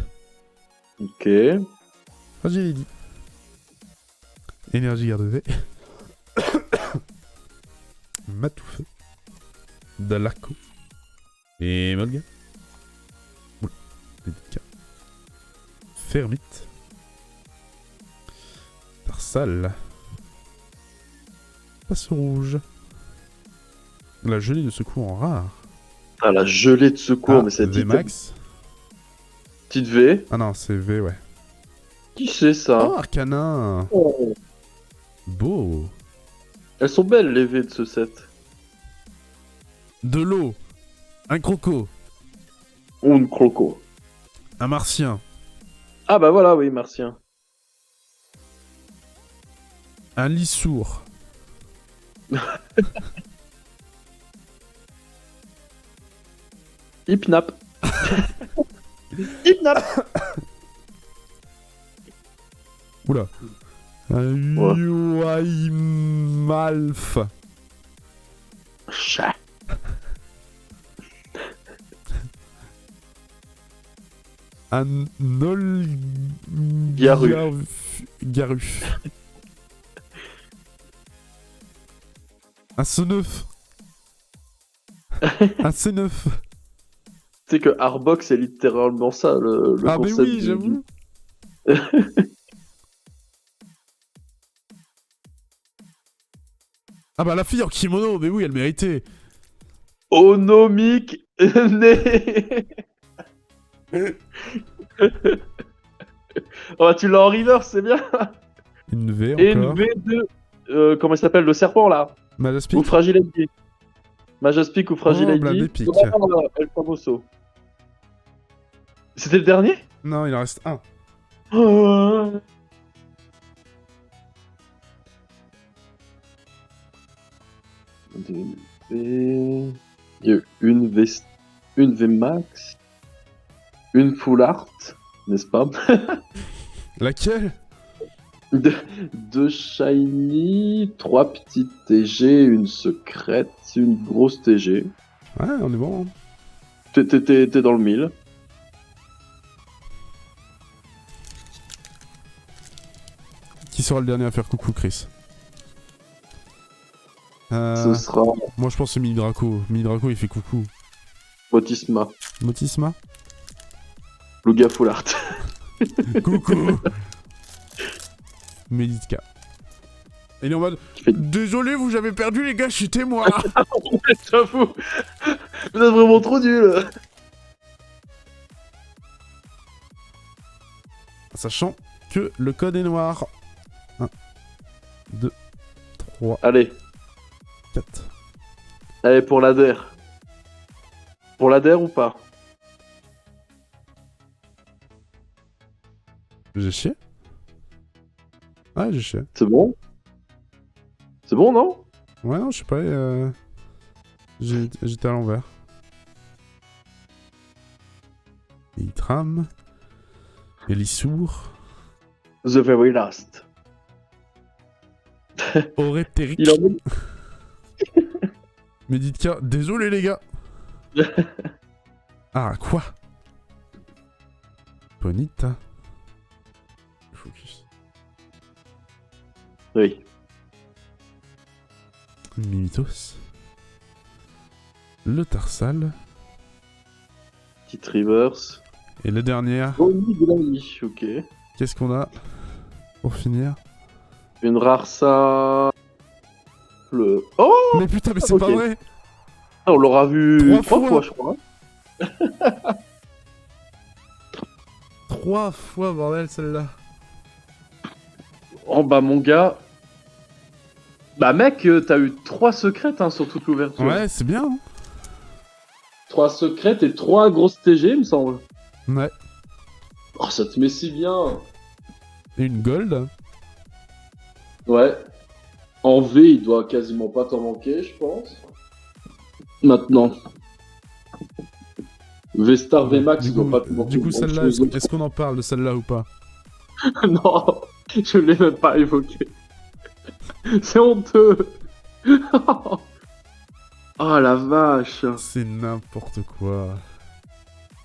Speaker 4: Ok.
Speaker 1: Fragility. Énergie garde V. Matoufeu. Dalaco. Et Molga. Oula. Délicat. Fermite. Tarsal. Passe rouge. La gelée de secours en rare.
Speaker 4: Ah, la gelée de secours, mais c'est
Speaker 1: V-Max.
Speaker 4: Petite V.
Speaker 1: Ah non, c'est V, ouais.
Speaker 4: Qui c'est ça?
Speaker 1: Oh, Arcana.
Speaker 4: Oh.
Speaker 1: Beau.
Speaker 4: Elles sont belles les V de ce set.
Speaker 1: De l'eau. Un croco.
Speaker 4: Ou une croco.
Speaker 1: Un martien.
Speaker 4: Ah bah voilà, oui, martien.
Speaker 1: Un lit sourd.
Speaker 4: Hypnap. Hypnap.
Speaker 1: Oula. Un Uaimalf.
Speaker 4: Chat.
Speaker 1: Un Nol...
Speaker 4: Garu.
Speaker 1: Garu. Un C9. Un C9.
Speaker 4: Tu sais que Arbox c'est littéralement ça, le
Speaker 1: Ah mais
Speaker 4: concept
Speaker 1: oui, j'avoue. Ah bah la fille en kimono, mais oui, elle méritait.
Speaker 4: Onomique né. Oh, bah, tu l'as en reverse, c'est bien.
Speaker 1: Une V
Speaker 4: Et une
Speaker 1: encore.
Speaker 4: V2, comment il s'appelle, le serpent là?
Speaker 1: Majaspic.
Speaker 4: Ou Fragile ID. Majaspic ou Fragile
Speaker 1: Oh,
Speaker 4: ID.
Speaker 1: Bladépic.
Speaker 4: El Famoso. C'était le dernier?
Speaker 1: Non, il en reste un.
Speaker 4: Oh. Deux V. Il y a une V. Une V max. Une full art, n'est-ce pas?
Speaker 1: Laquelle?
Speaker 4: Deux shiny, 3 petites TG, une secrète, une grosse TG.
Speaker 1: Ouais, on est bon.
Speaker 4: T'es dans le 1000.
Speaker 1: Qui sera le dernier à faire coucou, Chris?
Speaker 4: Ce sera
Speaker 1: Moi, je pense que c'est Mini Draco. Mini Draco, il fait coucou.
Speaker 4: Motisma.
Speaker 1: Motisma?
Speaker 4: Lugia full art.
Speaker 1: Coucou. Medica. Et il est en mode... Désolé, vous avez perdu, les gars, c'était moi.
Speaker 4: J'avoue. Vous êtes vraiment trop nul.
Speaker 1: Sachant que le code est noir. 1, 2, 3,
Speaker 4: Allez,
Speaker 1: 4.
Speaker 4: allez pour l'ADER. Pour l'ADER ou pas?
Speaker 1: J'ai chié? Ouais, j'ai chié.
Speaker 4: C'est bon? C'est bon, non?
Speaker 1: Ouais, non, je sais pas. J'étais à l'envers. Et il trame. Et il sourd.
Speaker 4: The very last.
Speaker 1: Oretérique.
Speaker 4: Il en met...
Speaker 1: Medica. Désolé, les gars. Ah, quoi? Bonita. Focus.
Speaker 4: Oui.
Speaker 1: Mimitos. Le Tarsal.
Speaker 4: Petite reverse.
Speaker 1: Et la dernière.
Speaker 4: Bonnie Granny, ok.
Speaker 1: Qu'est-ce qu'on a pour finir?
Speaker 4: Une Rarsa... Le... Oh,
Speaker 1: Mais putain, mais c'est
Speaker 4: ok.
Speaker 1: pas vrai!
Speaker 4: on l'aura vu
Speaker 1: 3
Speaker 4: 3
Speaker 1: fois.
Speaker 4: fois, je crois.
Speaker 1: 3 fois, bordel, celle-là.
Speaker 4: Oh bah mon gars... Bah mec, t'as eu 3 secrètes hein, sur toute l'ouverture.
Speaker 1: Ouais, c'est bien. Hein.
Speaker 2: 3 secrètes et 3 grosses TG, il me semble.
Speaker 1: Ouais.
Speaker 2: Oh, ça te met si bien.
Speaker 1: Et une gold.
Speaker 2: Ouais. En V, il doit quasiment pas t'en manquer, je pense. Maintenant. V-Star, V-Max, il doit pas te manquer.
Speaker 1: Du coup, celle-là, est-ce qu'on en parle de celle-là ou pas?
Speaker 2: Non, je l'ai même pas évoqué. C'est honteux. Oh la vache.
Speaker 1: C'est n'importe quoi.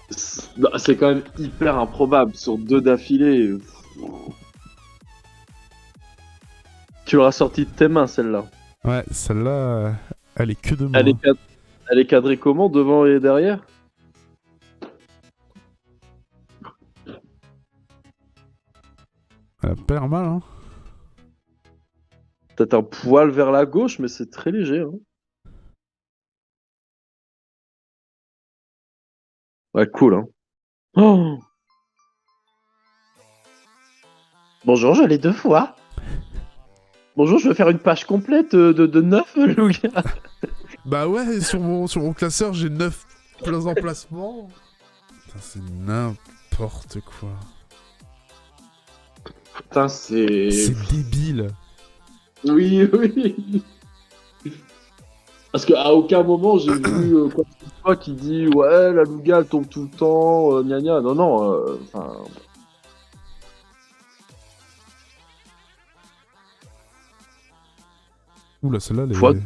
Speaker 4: C'est quand même hyper improbable sur 2 d'affilée. Tu l'auras sorti de tes mains, celle-là.
Speaker 1: Ouais, celle-là, elle est que de moi.
Speaker 4: Elle est cadrée comment, devant et derrière?
Speaker 1: Elle a pas l'air mal, hein.
Speaker 4: Peut-être un poil vers la gauche, mais c'est très léger. Hein. Ouais, cool. Hein. Oh Bonjour, je l'ai 2 fois. Bonjour, je veux faire une page complète de 9, le gars.
Speaker 1: Bah ouais, sur mon classeur, j'ai 9 emplacements. Putain, c'est n'importe quoi.
Speaker 2: Putain, c'est...
Speaker 1: C'est débile.
Speaker 2: Oui, oui. Parce qu'à aucun moment j'ai vu quoi que ce soit qui dit ouais, la Louga elle tombe tout le temps, gna gna. Non, non, enfin.
Speaker 1: Oula, celle-là, elle est...
Speaker 4: Fois 2.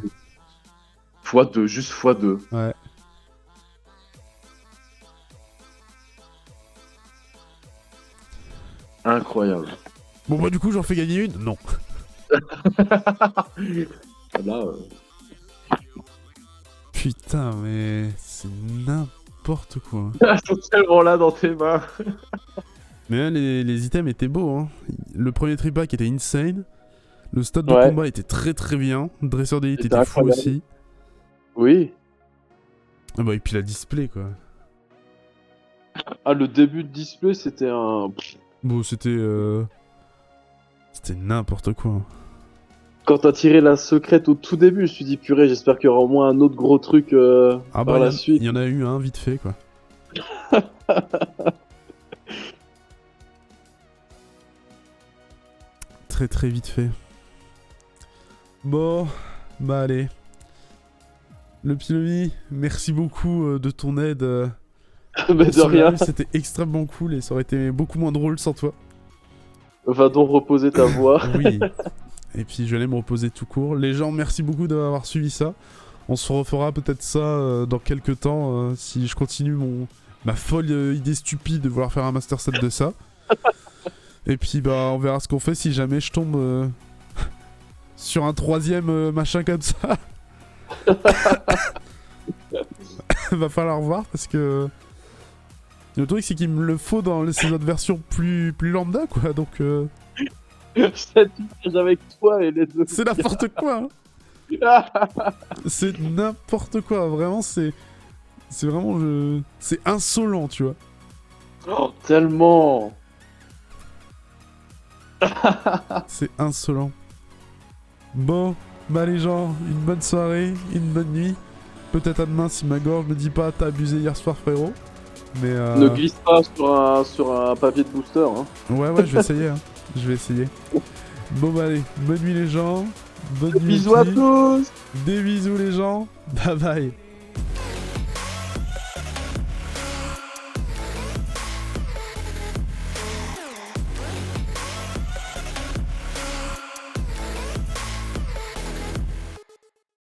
Speaker 4: Fois 2, juste fois 2.
Speaker 1: Ouais.
Speaker 4: Incroyable.
Speaker 1: Bon bah du coup, j'en fais gagner une? Non.
Speaker 2: Là,
Speaker 1: Putain, mais c'est n'importe quoi.
Speaker 4: Elles sont tellement là dans tes mains.
Speaker 1: Mais là, les items étaient beaux, hein. Le premier tripack était insane. Le stade de
Speaker 4: Ouais.
Speaker 1: combat était très très bien. Le dresseur d'élite
Speaker 4: C'était
Speaker 1: était fou
Speaker 4: incroyable.
Speaker 1: aussi.
Speaker 4: Oui.
Speaker 1: Ah bah et puis la display quoi.
Speaker 4: Ah, le début de display, c'était un...
Speaker 1: Bon, c'était... C'était n'importe quoi.
Speaker 4: Quand t'as tiré la secrète au tout début, je me suis dit, purée, j'espère qu'il y aura au moins un autre gros truc
Speaker 1: Ah
Speaker 4: par
Speaker 1: bah,
Speaker 4: la suite.
Speaker 1: il y en a eu un vite fait, quoi. Très très vite fait. Bon, bah allez. Le Pilomi, merci beaucoup de ton aide.
Speaker 4: Mais de
Speaker 1: sur le
Speaker 4: rien.
Speaker 1: live. C'était extrêmement cool et ça aurait été beaucoup moins drôle sans toi.
Speaker 4: Va donc reposer ta voix.
Speaker 1: Oui. Et puis je vais aller me reposer tout court. Les gens, merci beaucoup d'avoir suivi ça. On se refera peut-être ça dans quelques temps si je continue ma folle idée stupide de vouloir faire un master set de ça. Et puis bah on verra ce qu'on fait si jamais je tombe sur un troisième machin comme ça. Va falloir voir parce que le truc c'est qu'il me le faut dans ces autres versions plus lambda quoi donc
Speaker 4: Cette image avec toi et les deux.
Speaker 1: c'est n'importe quoi hein. C'est n'importe quoi vraiment c'est vraiment c'est insolent tu vois.
Speaker 4: Oh, tellement.
Speaker 1: C'est insolent. Bon bah les gens une bonne soirée, une bonne nuit. Peut-être à demain si ma gorge me dit pas t'as abusé hier soir frérot. Mais
Speaker 4: Ne glisse pas sur un papier de booster. Hein.
Speaker 1: Ouais je vais essayer hein. Je vais essayer. Bon bah allez, bonne nuit les gens. Bonne nuit.
Speaker 4: Bisous à tous.
Speaker 1: Des bisous les gens. Bye bye.